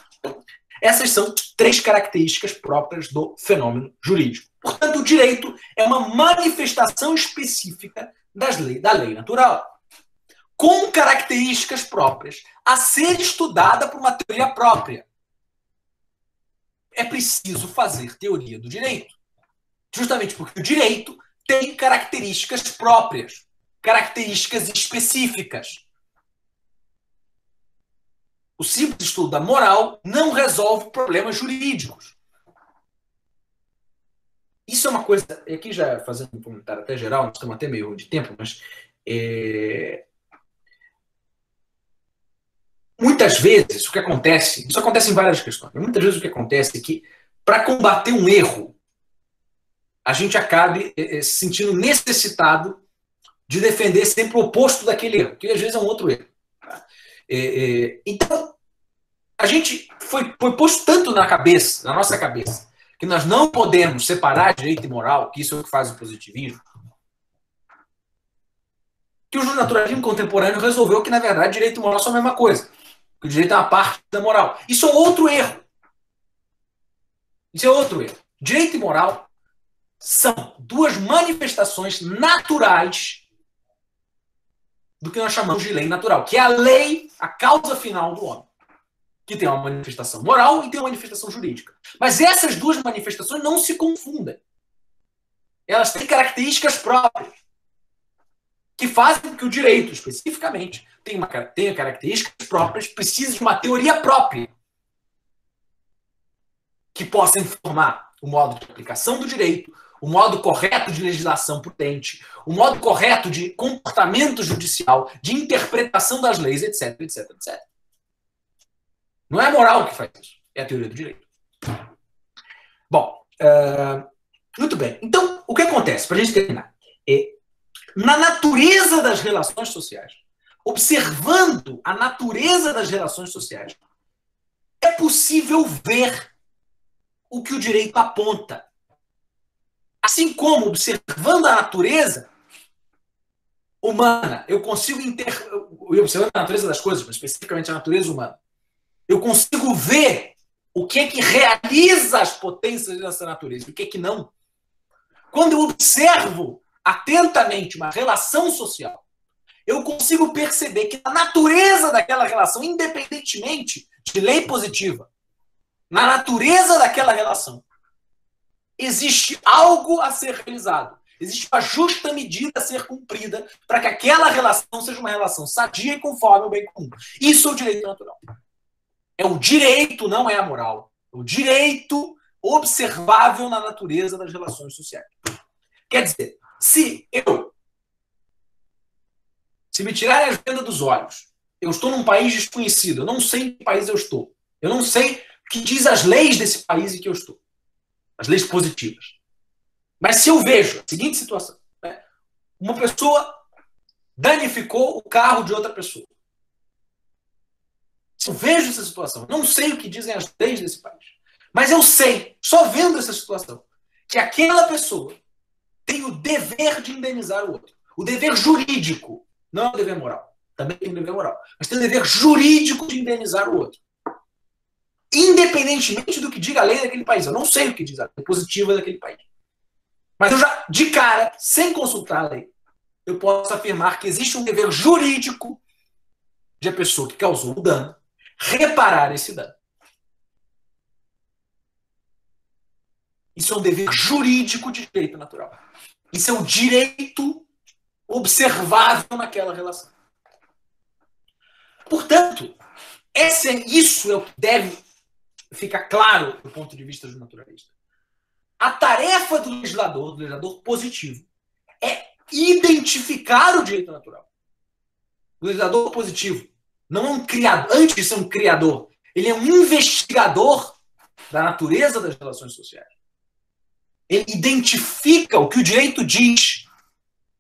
Essas são 3 características próprias do fenômeno jurídico. Portanto, o direito é uma manifestação específica da lei natural, com características próprias, a ser estudada por uma teoria própria. É preciso fazer teoria do direito. Justamente porque o direito tem características próprias, características específicas. O simples estudo da moral não resolve problemas jurídicos. Isso é uma coisa... Aqui já fazendo um comentário até geral, nós estamos até meio de tempo, mas... Muitas vezes o que acontece... Isso acontece em várias questões. Mas muitas vezes o que acontece é que, para combater um erro, a gente acabe se sentindo necessitado de defender sempre o oposto daquele erro, que às vezes é um outro erro. Então, a gente foi posto tanto na nossa cabeça, que nós não podemos separar direito e moral, que isso é o que faz o positivismo, que o naturalismo contemporâneo resolveu que, na verdade, direito e moral são a mesma coisa. Que o direito é uma parte da moral. Isso é outro erro. Isso é outro erro. Direito e moral são 2 manifestações naturais do que nós chamamos de lei natural, que é a lei, a causa final do homem, que tem uma manifestação moral e tem uma manifestação jurídica. Mas essas 2 manifestações não se confundem. Elas têm características próprias, que fazem com que o direito, especificamente, tenha características próprias, precise de uma teoria própria, que possa informar o modo de aplicação do direito, o modo correto de legislação prudente, o modo correto de comportamento judicial, de interpretação das leis, etc, etc, etc. Não é a moral que faz isso, é a teoria do direito. Bom, muito bem. Então, o que acontece, para a gente terminar? Na natureza das relações sociais, observando a natureza das relações sociais, é possível ver o que o direito aponta. Assim como, observando a natureza humana, eu consigo observando a natureza das coisas, mas especificamente a natureza humana, eu consigo ver o que é que realiza as potências dessa natureza e o que é que não. Quando eu observo atentamente uma relação social, eu consigo perceber que a natureza daquela relação, independentemente de lei positiva, na natureza daquela relação, existe algo a ser realizado. Existe uma justa medida a ser cumprida para que aquela relação seja uma relação sadia e conforme ao bem comum. Isso é o direito natural. É o direito, não é a moral. É o direito observável na natureza das relações sociais. Quer dizer, se me tirarem a venda dos olhos, eu estou num país desconhecido, eu não sei em que país eu estou. Eu não sei o que diz as leis desse país em que eu estou. As leis positivas. Mas se eu vejo a seguinte situação, né? Uma pessoa danificou o carro de outra pessoa. Se eu vejo essa situação, não sei o que dizem as leis desse país, mas eu sei, só vendo essa situação, que aquela pessoa tem o dever de indenizar o outro. O dever jurídico, não é o dever moral. Também tem o dever moral. Mas tem o dever jurídico de indenizar o outro. Independentemente do que diga a lei daquele país. Eu não sei o que diz a lei positiva daquele país. Mas eu já, de cara, sem consultar a lei, eu posso afirmar que existe um dever jurídico de a pessoa que causou o dano reparar esse dano. Isso é um dever jurídico de direito natural. Isso é um direito observável naquela relação. Portanto, isso é o que deve ficar claro do ponto de vista do naturalista. A tarefa do legislador positivo, é identificar o direito natural. O legislador positivo não é um criador, antes de ser um criador, ele é um investigador da natureza das relações sociais. Ele identifica o que o direito diz.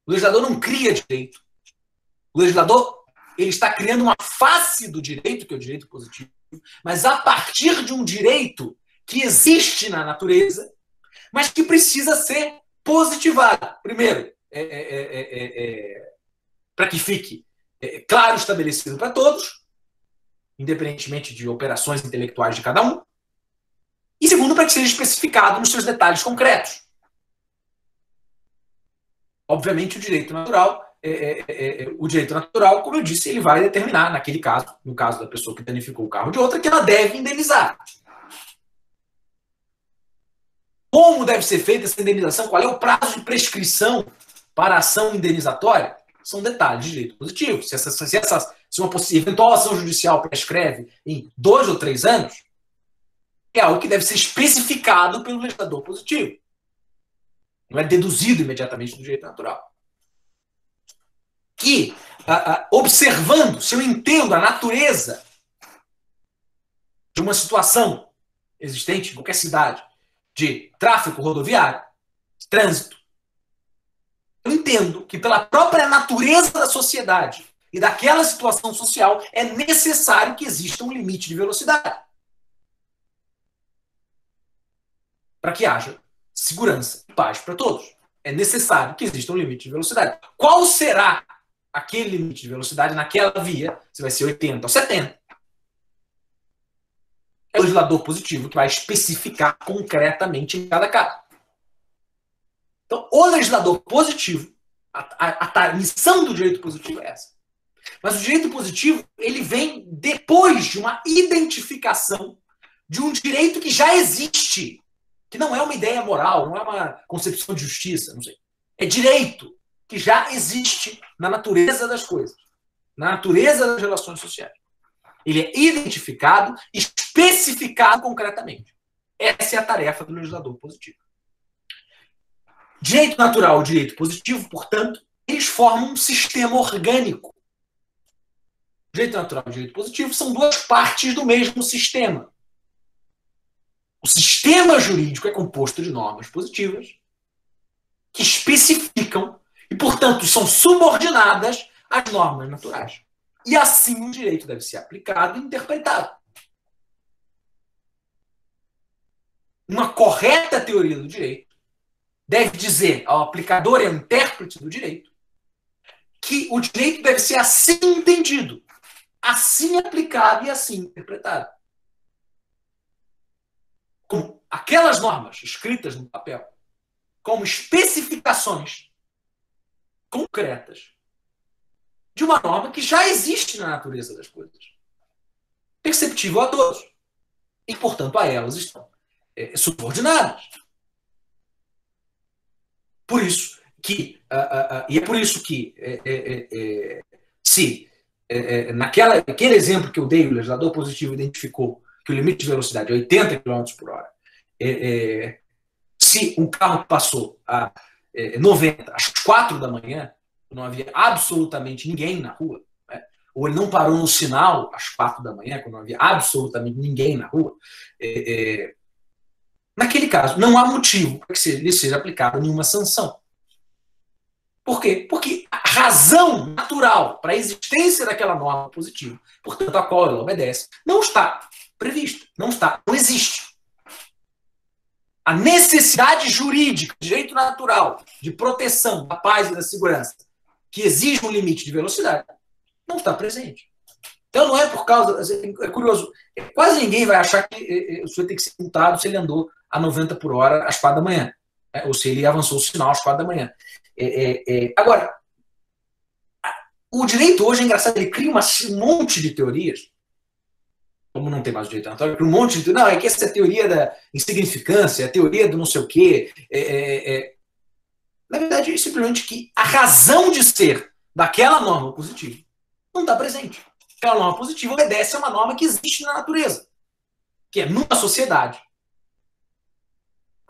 O legislador não cria direito. O legislador, ele está criando uma face do direito, que é o direito positivo, mas a partir de um direito que existe na natureza, mas que precisa ser positivado. Primeiro, para que fique claro, estabelecido para todos, independentemente de operações intelectuais de cada um. E segundo, para que seja especificado nos seus detalhes concretos. Obviamente, o direito natural, como eu disse, ele vai determinar, naquele caso, no caso da pessoa que danificou o carro de outra, que ela deve indenizar. Como deve ser feita essa indenização? Qual é o prazo de prescrição para a ação indenizatória? São detalhes de direito positivo. Se uma eventual ação judicial prescreve em 2 ou 3 anos, é algo que deve ser especificado pelo legislador positivo. Não é deduzido imediatamente do direito natural. Que, observando, se eu entendo a natureza de uma situação existente em qualquer cidade, de tráfego rodoviário, de trânsito, eu entendo que pela própria natureza da sociedade e daquela situação social é necessário que exista um limite de velocidade para que haja segurança e paz para todos. É necessário que exista um limite de velocidade. Qual será aquele limite de velocidade naquela via? Se vai ser 80 ou 70? É o legislador positivo que vai especificar concretamente em cada caso. Então, o legislador positivo, a missão do direito positivo é essa. Mas o direito positivo, ele vem depois de uma identificação de um direito que já existe, que não é uma ideia moral, não é uma concepção de justiça, não sei. É direito que já existe na natureza das coisas, na natureza das relações sociais. Ele é identificado, especificado concretamente. Essa é a tarefa do legislador positivo. Direito natural e direito positivo, portanto, eles formam um sistema orgânico. Direito natural e direito positivo são duas partes do mesmo sistema. O sistema jurídico é composto de normas positivas que especificam e, portanto, são subordinadas às normas naturais. E assim o direito deve ser aplicado e interpretado. Uma correta teoria do direito deve dizer ao aplicador e ao intérprete do direito que o direito deve ser assim entendido, assim aplicado e assim interpretado. Com aquelas normas escritas no papel, como especificações concretas de uma norma que já existe na natureza das coisas, perceptível a todos, e, portanto, a elas estão subordinadas. Por isso que, e é por isso que, se naquele exemplo que eu dei, o legislador positivo identificou que o limite de velocidade é 80 km por hora, se um carro passou a 90 às 4 da manhã, não havia absolutamente ninguém na rua, né? Ou ele não parou no sinal às 4 da manhã, quando não havia absolutamente ninguém na rua, naquele caso, não há motivo para que lhe seja aplicada nenhuma sanção. Por quê? Porque a razão natural para a existência daquela norma positiva, portanto, a qual ela obedece, não está prevista, não existe. A necessidade jurídica, direito natural, de proteção da paz e da segurança, que exige um limite de velocidade, não está presente. Então não é por causa... É curioso, quase ninguém vai achar que o sujeito tem que ser multado se ele andou a 90 por hora às 4 da manhã, né? Ou se ele avançou o sinal às 4 da manhã. Agora, o direito hoje é engraçado, ele cria um monte de teorias, como não tem mais o direito natural, um monte de... Não, é que essa é a teoria da insignificância, a teoria do não sei o quê. Na verdade, é simplesmente que a razão de ser daquela norma positiva não está presente. Aquela norma positiva obedece a uma norma que existe na natureza, que é numa sociedade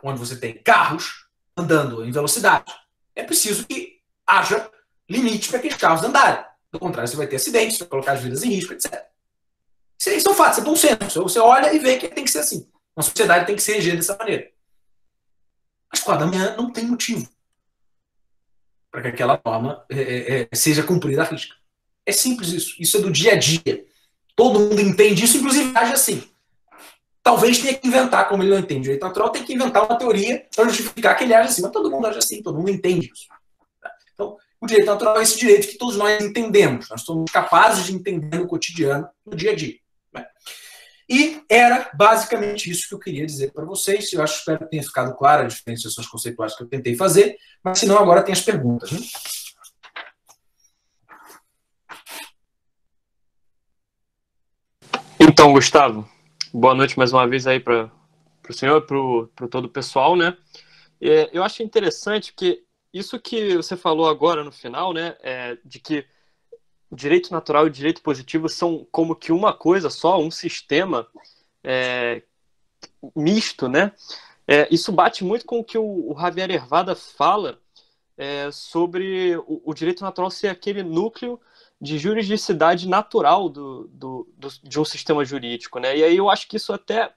onde você tem carros andando em velocidade. É preciso que haja limite para aqueles carros andarem. Do contrário, você vai ter acidentes, vai colocar as vidas em risco, etc. Isso é um fato, isso é bom senso. Você olha e vê que tem que ser assim. Uma sociedade tem que se reger dessa maneira. Às 4 da manhã não tem motivo para que aquela norma seja cumprida à risca. É simples isso. Isso é do dia a dia. Todo mundo entende isso, inclusive age assim. Talvez tenha que inventar, como ele não entende direito natural, tem que inventar uma teoria para justificar que ele age assim. Mas todo mundo age assim, todo mundo entende isso. Então, o direito natural é esse direito que todos nós entendemos. Nós somos capazes de entender no cotidiano, no dia a dia. Né? E era basicamente isso que eu queria dizer para vocês. Eu espero que tenha ficado claro as diferenciações conceituais que eu tentei fazer. Mas, se não, agora tem as perguntas. Né? Então, Gustavo, boa noite mais uma vez aí para o senhor e para todo o pessoal, né? Eu acho interessante que isso que você falou agora no final, né, de que o direito natural e o direito positivo são como que uma coisa só, um sistema misto, né? Isso bate muito com o que o Javier Ervada fala sobre o direito natural ser aquele núcleo de juridicidade natural de um sistema jurídico, né? E aí eu acho que isso até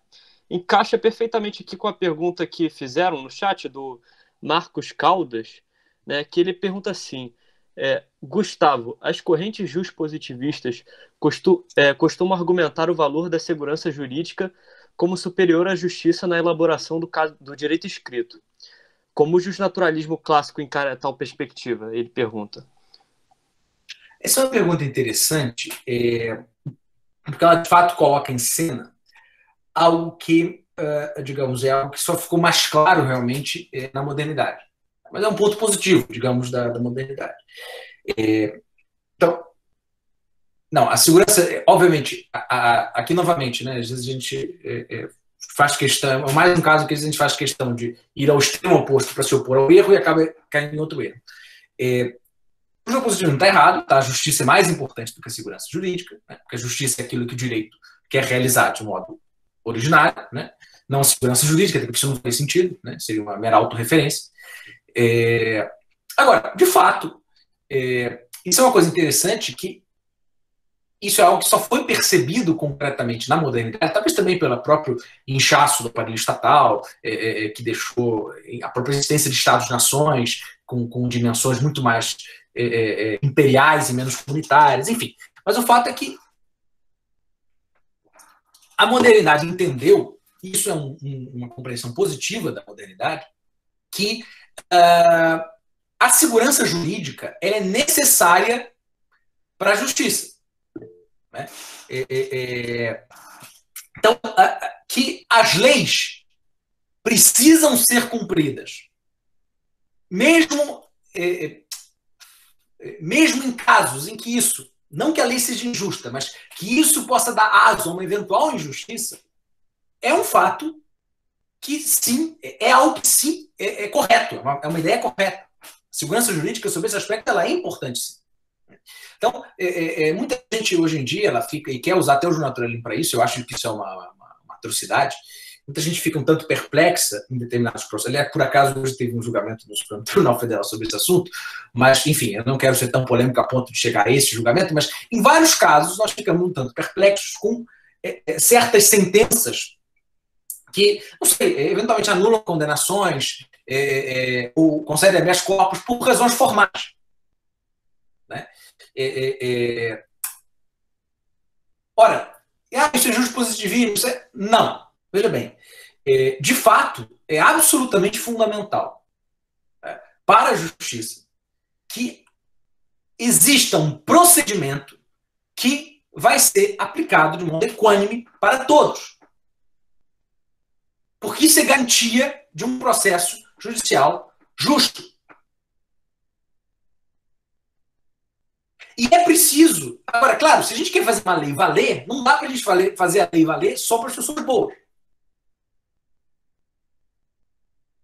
encaixa perfeitamente aqui com a pergunta que fizeram no chat do Marcos Caldas, né? Que ele pergunta assim: Gustavo, as correntes juspositivistas costumam argumentar o valor da segurança jurídica como superior à justiça na elaboração do direito escrito. Como o justnaturalismo clássico encara tal perspectiva? Ele pergunta. Essa é uma pergunta interessante, porque ela de fato coloca em cena algo que, digamos, é algo que só ficou mais claro realmente na modernidade. Mas é um ponto positivo, digamos, da modernidade. Então, não, a segurança, obviamente, aqui novamente, né, às vezes a gente faz questão, é mais um caso que a gente faz questão de ir ao extremo oposto para se opor ao erro e acaba caindo em outro erro. O jogo positivo não está errado, tá? A justiça é mais importante do que a segurança jurídica, né? Porque a justiça é aquilo que o direito quer realizar de modo originário, né? Não a segurança jurídica, porque isso não faz sentido, né? Seria uma mera autorreferência. Agora, de fato, isso é uma coisa interessante, que isso é algo que só foi percebido concretamente na modernidade, talvez também pelo próprio inchaço do aparelho estatal, que deixou a própria existência de Estados-nações com dimensões muito mais imperiais e menos comunitárias, enfim. Mas o fato é que a modernidade entendeu, e isso é uma compreensão positiva da modernidade, que A segurança jurídica ela é necessária para a justiça. Né? Então, que as leis precisam ser cumpridas, mesmo em casos em que isso, não que a lei seja injusta, mas que isso possa dar aso a uma eventual injustiça, é um fato que sim, é algo que sim é correto, é uma ideia correta. A segurança jurídica sobre esse aspecto ela é importante, sim. Então, muita gente hoje em dia ela fica e quer usar até o Junaturalismo para isso, eu acho que isso é uma atrocidade. Muita gente fica um tanto perplexa em determinados processos. Aliás, por acaso, hoje teve um julgamento no Supremo Tribunal Federal sobre esse assunto, mas, enfim, eu não quero ser tão polêmico a ponto de chegar a esse julgamento, mas em vários casos nós ficamos um tanto perplexos com certas sentenças que, não sei, eventualmente anulam condenações ou concedem habeas corpus por razões formais. Né? Ora, isso é justo positivo divino? Não. Veja bem, de fato, é absolutamente fundamental para a justiça que exista um procedimento que vai ser aplicado de modo equânime para todos. Porque isso é garantia de um processo judicial justo. E é preciso... Agora, claro, se a gente quer fazer uma lei valer, não dá para a gente fazer a lei valer só para as pessoas boas.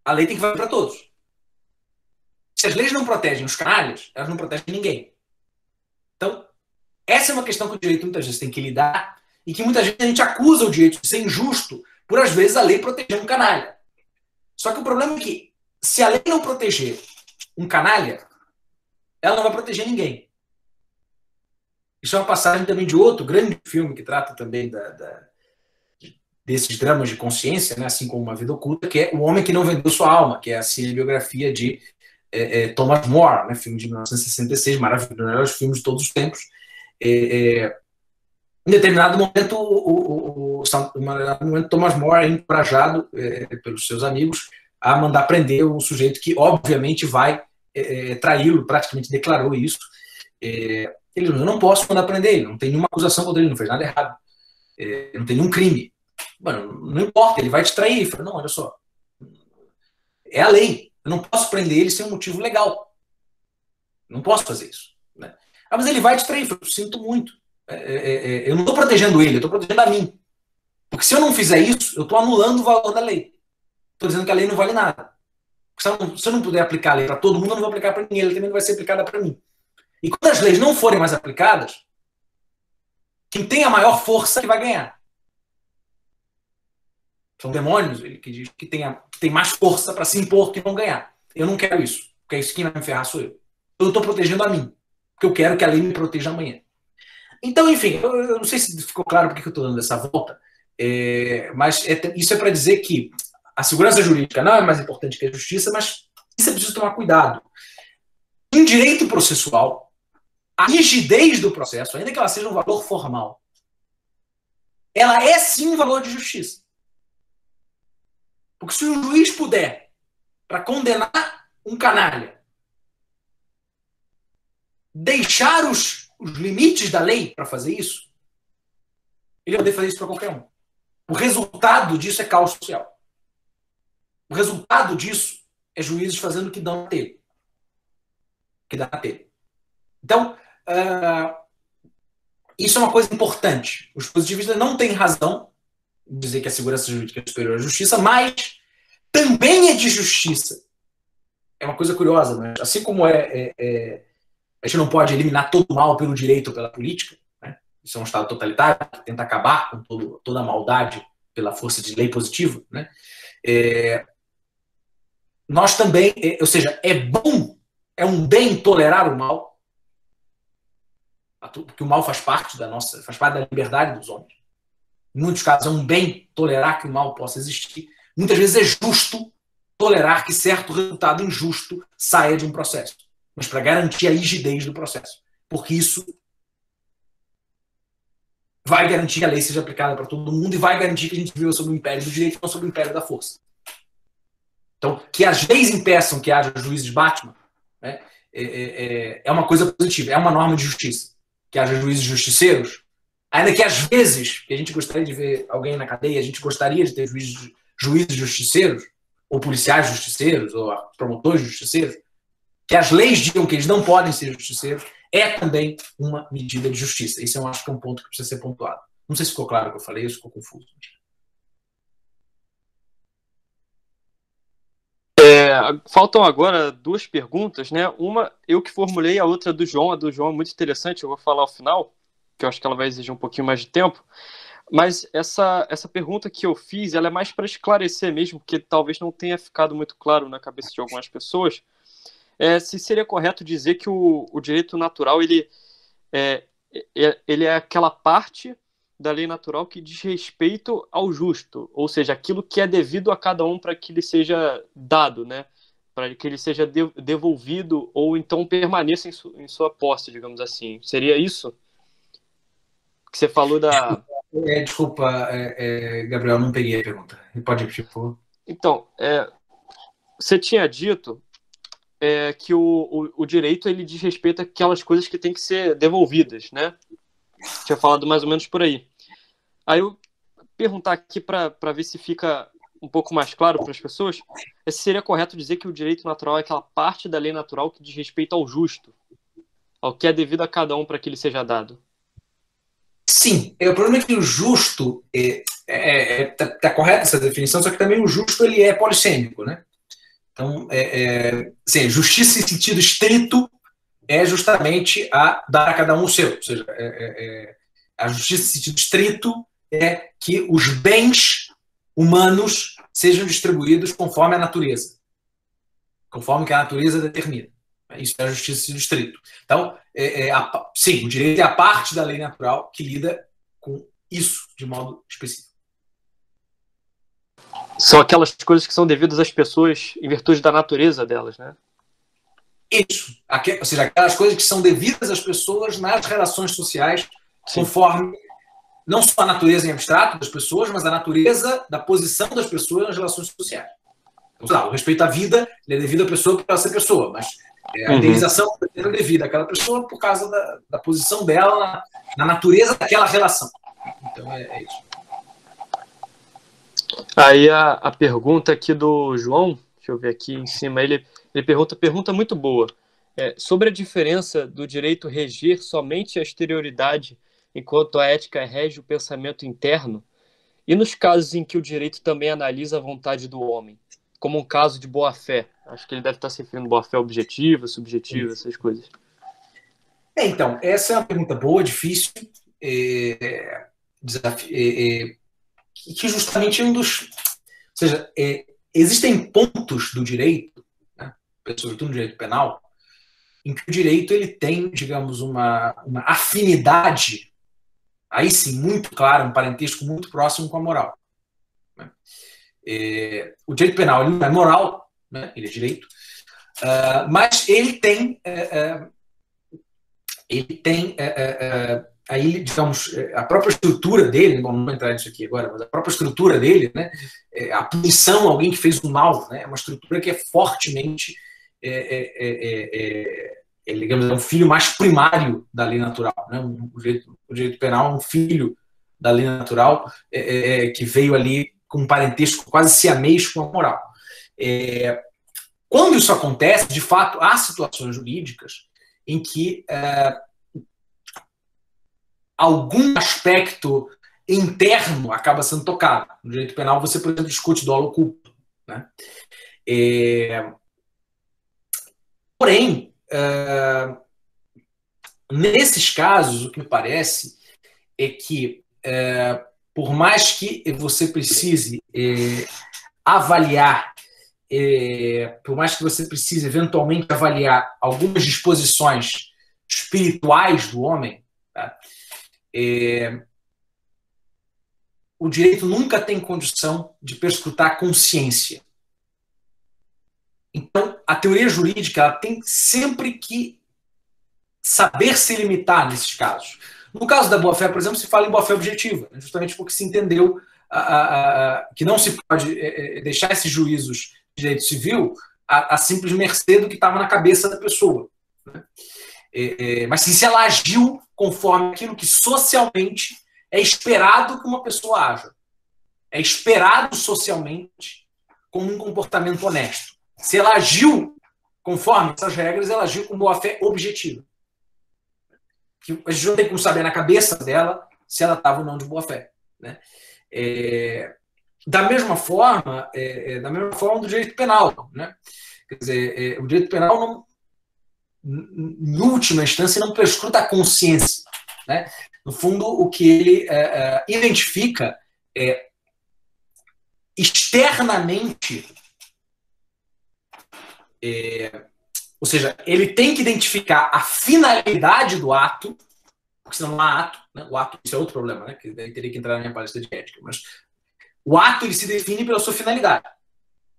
A lei tem que valer para todos. Se as leis não protegem os canalhas, elas não protegem ninguém. Então, essa é uma questão que o direito muitas vezes tem que lidar e que muitas vezes a gente acusa o direito de ser injusto por, às vezes, a lei proteger um canalha. Só que o problema é que, se a lei não proteger um canalha, ela não vai proteger ninguém. Isso é uma passagem também de outro grande filme que trata também desses dramas de consciência, né, assim como Uma Vida Oculta, que é O Homem que Não Vendeu Sua Alma, que é a cinebiografia de Thomas More, né, filme de 1966, maravilhoso, um dos melhores filmes de todos os tempos. Em determinado momento, Thomas More é encorajado pelos seus amigos a mandar prender um sujeito que, obviamente, vai traí-lo, praticamente declarou isso. Ele eu não posso mandar prender ele, não tem nenhuma acusação contra ele, não fez nada errado, não tem nenhum crime. Mano, não importa, ele vai te trair. Ele fala, não, olha só, é a lei, eu não posso prender ele sem um motivo legal. Não posso fazer isso. Né? Mas ele vai te trair, eu sinto muito. Eu não estou protegendo ele, eu estou protegendo a mim. Porque se eu não fizer isso, eu estou anulando o valor da lei. Estou dizendo que a lei não vale nada. Se eu não puder aplicar a lei para todo mundo, eu não vou aplicar para ninguém, ela também não vai ser aplicada para mim. E quando as leis não forem mais aplicadas, quem tem a maior força que vai ganhar. São demônios que diz que tem mais força para se impor que vão ganhar. Eu não quero isso, porque isso quem vai me ferrar sou eu. Eu estou protegendo a mim, porque eu quero que a lei me proteja amanhã. Então, enfim, eu não sei se ficou claro porque eu estou dando essa volta, mas isso é para dizer que a segurança jurídica não é mais importante que a justiça, mas isso é preciso tomar cuidado. Em direito processual, a rigidez do processo, ainda que ela seja um valor formal, ela é sim um valor de justiça. Porque se um juiz puder, para condenar um canalha, deixar os limites da lei para fazer isso, ele vai poder fazer isso para qualquer um. O resultado disso é caos social. O resultado disso é juízes fazendo o que dão na telha. Que dá na telha. Então, isso é uma coisa importante. Os positivistas não têm razão de dizer que a segurança jurídica é superior à justiça, mas também é de justiça. É uma coisa curiosa, né? Assim como a gente não pode eliminar todo o mal pelo direito ou pela política, né? Isso é um Estado totalitário que tenta acabar com toda a maldade pela força de lei positiva, né? Nós também, ou seja, é um bem tolerar o mal, porque o mal faz parte da liberdade dos homens. Em muitos casos é um bem tolerar que o mal possa existir. Muitas vezes é justo tolerar que certo resultado injusto saia de um processo, mas para garantir a rigidez do processo, porque isso vai garantir que a lei seja aplicada para todo mundo e vai garantir que a gente viva sob o império do direito e não sob o império da força. Então, que as leis impeçam que haja juízes Batman, né, é uma coisa positiva, é uma norma de justiça. Que haja juízes justiceiros, ainda que às vezes, que a gente gostaria de ver alguém na cadeia, a gente gostaria de ter juízes justiceiros, ou policiais justiceiros, ou promotores justiceiros, que as leis digam que eles não podem ser justiceiros, é também uma medida de justiça. Isso eu acho que é um ponto que precisa ser pontuado. Não sei se ficou claro o que eu falei, isso ficou confuso. Faltam agora duas perguntas, né? Uma eu que formulei, a outra do João. A do João é muito interessante, eu vou falar ao final, que eu acho que ela vai exigir um pouquinho mais de tempo. Mas essa pergunta que eu fiz, ela é mais para esclarecer mesmo, porque talvez não tenha ficado muito claro na cabeça de algumas pessoas. Se seria correto dizer que o direito natural ele é aquela parte da lei natural que diz respeito ao justo, ou seja, aquilo que é devido a cada um para que ele seja dado, né? Para que ele seja devolvido ou então permaneça em sua posse, digamos assim. Seria isso que você falou da... Desculpa, Gabriel, não peguei a pergunta. Pode repetir, por favor? Então, você tinha dito que o direito ele diz respeito àquelas coisas que têm que ser devolvidas, né? Tinha falado mais ou menos por aí. Aí eu perguntar aqui para ver se fica um pouco mais claro para as pessoas, se seria correto dizer que o direito natural é aquela parte da lei natural que diz respeito ao justo, ao que é devido a cada um para que ele seja dado. Sim, o problema é que o justo tá correta essa definição, só que também o justo ele é polissêmico, né? Então, assim, justiça em sentido estrito é justamente a dar a cada um o seu. Ou seja, a justiça em sentido estrito é que os bens humanos sejam distribuídos conforme a natureza, conforme que a natureza determina. Isso é a justiça em sentido estrito. Então, sim, o direito é a parte da lei natural que lida com isso de modo específico. São aquelas coisas que são devidas às pessoas em virtude da natureza delas, né? Isso. Ou seja, aquelas coisas que são devidas às pessoas nas relações sociais, sim, conforme não só a natureza em abstrato das pessoas, mas a natureza da posição das pessoas nas relações sociais. Então, o respeito à vida ele é devido à pessoa por ela ser pessoa, mas a indenização é devida àquela pessoa por causa da posição dela na natureza daquela relação. Então, é isso. Aí a pergunta aqui do João, deixa eu ver aqui em cima, ele pergunta muito boa. Sobre a diferença do direito reger somente a exterioridade, enquanto a ética rege o pensamento interno, e nos casos em que o direito também analisa a vontade do homem, como um caso de boa-fé. Acho que ele deve estar se referindo a boa-fé objetiva, subjetiva, essas coisas. Então, essa é uma pergunta boa, difícil, que justamente um dos... Ou seja, existem pontos do direito, né, sobretudo no direito penal, em que o direito ele tem, digamos, uma afinidade, aí sim, muito clara, um parentesco muito próximo com a moral. Né? O direito penal ele não é moral, né, ele é direito, mas ele tem aí, digamos, a própria estrutura dele, bom, não vou entrar nisso aqui agora, mas a própria estrutura dele, né, a punição a alguém que fez um mal, né, é uma estrutura que é fortemente, digamos, é um filho mais primário da lei natural. Né, o direito penal é um filho da lei natural que veio ali com um parentesco quase siamês com a moral. Quando isso acontece, de fato, há situações jurídicas em que algum aspecto interno acaba sendo tocado. No direito penal, você, por exemplo, discute dolo culpa. Né? Porém, nesses casos, o que me parece é que, por mais que você precise avaliar, por mais que você precise eventualmente avaliar algumas disposições espirituais do homem, tá? O direito nunca tem condição de perscrutar a consciência. Então, a teoria jurídica ela tem sempre que saber se limitar nesses casos. No caso da boa-fé, por exemplo, se fala em boa-fé objetiva, justamente porque se entendeu que não se pode deixar esses juízos direito civil à simples mercê do que estava na cabeça da pessoa. Né? Mas sim, se ela agiu conforme aquilo que socialmente é esperado que uma pessoa haja. É esperado socialmente como um comportamento honesto. Se ela agiu conforme essas regras, ela agiu com boa-fé objetiva. A gente não tem como saber na cabeça dela se ela estava ou não de boa-fé. Né? Da mesma forma do direito penal. Né? Quer dizer, o direito penal, não, em última instância, não prescruta a consciência. Né? No fundo, o que ele identifica é externamente, ou seja, ele tem que identificar a finalidade do ato, porque senão não há ato. Né? O ato, isso é outro problema, né? Que daí teria que entrar na minha palestra de ética. Mas o ato, ele se define pela sua finalidade.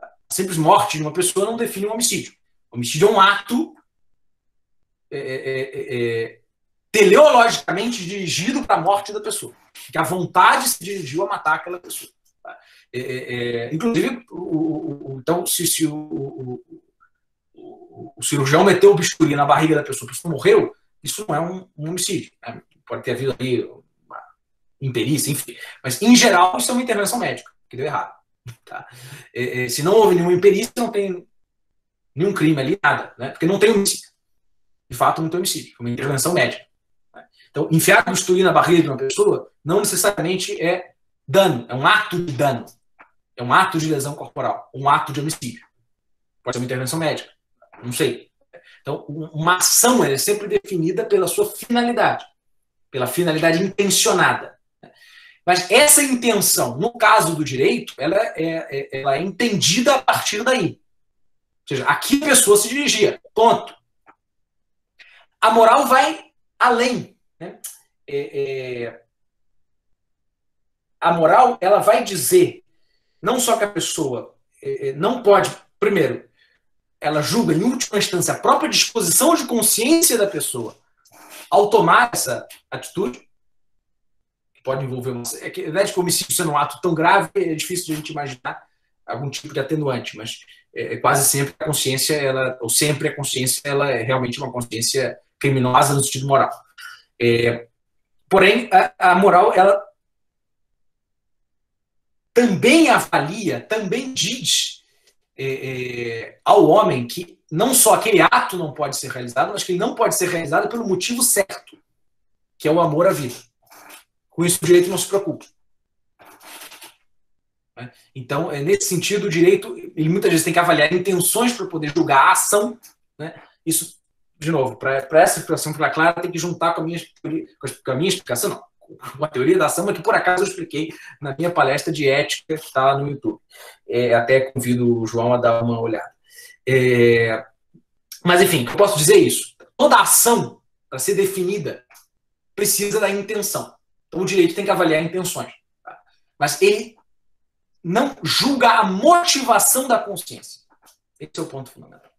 A simples morte de uma pessoa não define um homicídio. O homicídio é um ato teleologicamente dirigido para a morte da pessoa. Que a vontade se dirigiu a matar aquela pessoa. Inclusive, então, se o cirurgião meteu o bisturi na barriga da pessoa, a pessoa morreu, isso não é um homicídio. Né? Pode ter havido aí uma imperícia, enfim. Mas, em geral, isso é uma intervenção médica, que deu errado. Tá? Se não houve nenhuma imperícia, não tem nenhum crime ali, nada. Né? Porque não tem homicídio. De fato, não tem homicídio. É uma intervenção médica. Né? Então, enfiar o bisturi na barriga de uma pessoa não necessariamente é dano, é um ato de dano. É um ato de lesão corporal, um ato de homicídio. Pode ser uma intervenção médica, não sei. Então, uma ação é sempre definida pela sua finalidade, pela finalidade intencionada. Mas essa intenção, no caso do direito, ela é entendida a partir daí. Ou seja, aqui a pessoa se dirigia, ponto. A moral vai além. Né? A moral, ela vai dizer não só que a pessoa não pode, primeiro, ela julga em última instância a própria disposição de consciência da pessoa ao tomar essa atitude, que pode envolver uma... É que, na verdade, que o homicídio sendo um ato tão grave, é difícil de a gente imaginar algum tipo de atenuante, mas quase sempre a consciência, ou sempre a consciência, ela é realmente uma consciência criminosa no sentido moral. Porém, a moral, ela também avalia, também diz ao homem que não só aquele ato não pode ser realizado, mas que ele não pode ser realizado pelo motivo certo, que é o amor à vida. Com isso, o direito não se preocupa. Então, nesse sentido, o direito, ele muitas vezes tem que avaliar intenções para poder julgar a ação. Né? Isso, de novo, para essa explicação ficar clara, tem que juntar com a minha explicação, não. Uma teoria da ação, que por acaso eu expliquei na minha palestra de ética, que está lá no YouTube. Até convido o João a dar uma olhada. Mas, enfim, eu posso dizer isso. Toda ação, para ser definida, precisa da intenção. Então, o direito tem que avaliar intenções. Tá? Mas ele não julga a motivação da consciência. Esse é o ponto fundamental.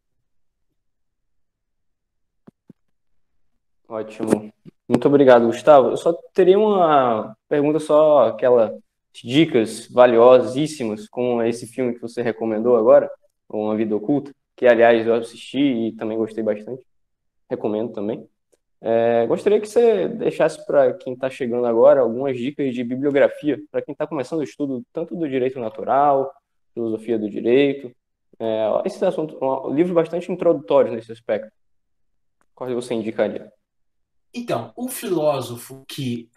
Ótimo. Muito obrigado, Gustavo. Eu só teria uma pergunta, só aquelas dicas valiosíssimas, como esse filme que você recomendou agora, Uma Vida Oculta, que, aliás, eu assisti e também gostei bastante. Recomendo também. Gostaria que você deixasse para quem está chegando agora algumas dicas de bibliografia, para quem está começando o estudo tanto do direito natural, filosofia do direito. Esse assunto, um livro bastante introdutório nesse aspecto. Qual você indicaria? Então, o filósofo que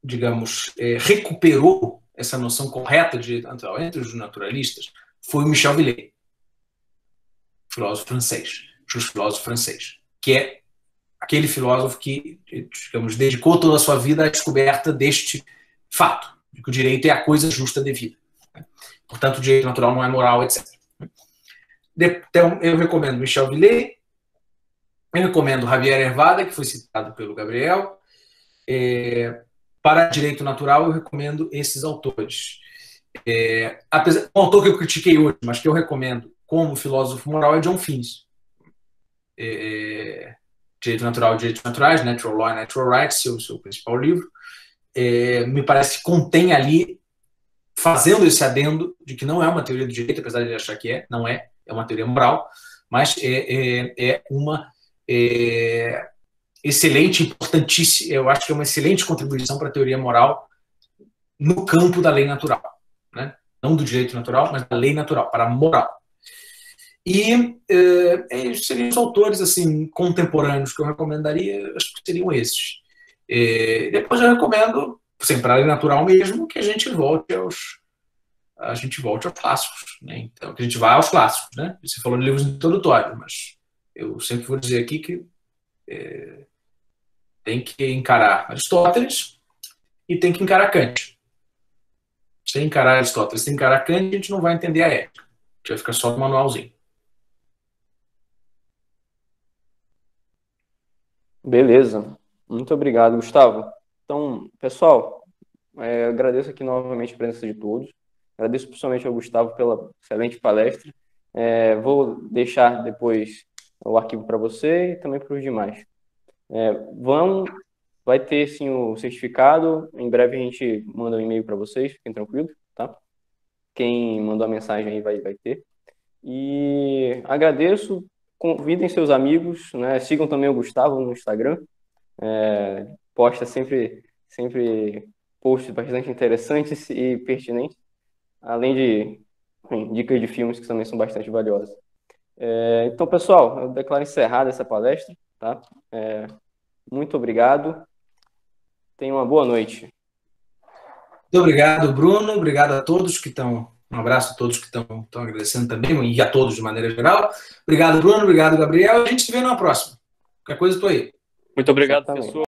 digamos, recuperou essa noção correta de direito natural entre os naturalistas foi o Michel Villey, filósofo francês, que é aquele filósofo que, digamos, dedicou toda a sua vida à descoberta deste fato, de que o direito é a coisa justa devida. Portanto, o direito natural não é moral, etc. Então, eu recomendo Michel Villey, eu recomendo Javier Hervada, que foi citado pelo Gabriel. Para direito natural, eu recomendo esses autores. Um autor que eu critiquei hoje, mas que eu recomendo como filósofo moral, é John Finnes. Direito Natural e Direitos Naturais, Natural Law and Natural Rights, seu principal livro. Me parece que contém ali fazendo esse adendo de que não é uma teoria do direito, apesar de ele achar que não é uma teoria moral, mas é uma excelente, importantíssima, eu acho que é uma excelente contribuição para a teoria moral no campo da lei natural, né? Não do direito natural, mas da lei natural, para a moral. E seriam os autores assim, contemporâneos que eu recomendaria, acho que seriam esses. Depois eu recomendo, assim, para a lei natural mesmo, que a gente volte aos clássicos, né? Então, que a gente vá aos clássicos, né? Você falou de livros introdutórios, mas eu sempre vou dizer aqui que tem que encarar Aristóteles e tem que encarar Kant. Sem encarar Aristóteles, sem encarar Kant, a gente não vai entender a ética. A gente vai ficar só no manualzinho. Beleza. Muito obrigado, Gustavo. Então, pessoal, agradeço aqui novamente a presença de todos. Agradeço principalmente ao Gustavo pela excelente palestra. Vou deixar depois o arquivo para você e também para os demais. Vai ter sim o certificado. Em breve a gente manda um e-mail para vocês, fiquem tranquilos, tá? Quem mandou a mensagem aí vai ter. E agradeço. Convidem seus amigos, né? Sigam também o Gustavo no Instagram. Posta sempre posts bastante interessantes e pertinentes, além de dicas de filmes que também são bastante valiosas. Então, pessoal, eu declaro encerrada essa palestra, tá? Muito obrigado. Tenham uma boa noite. Muito obrigado, Bruno. Obrigado a todos que estão. Um abraço a todos que estão agradecendo também, e a todos de maneira geral. Obrigado, Bruno. Obrigado, Gabriel. A gente se vê na próxima. Qualquer coisa, estou aí. Muito obrigado, Exatamente. professor.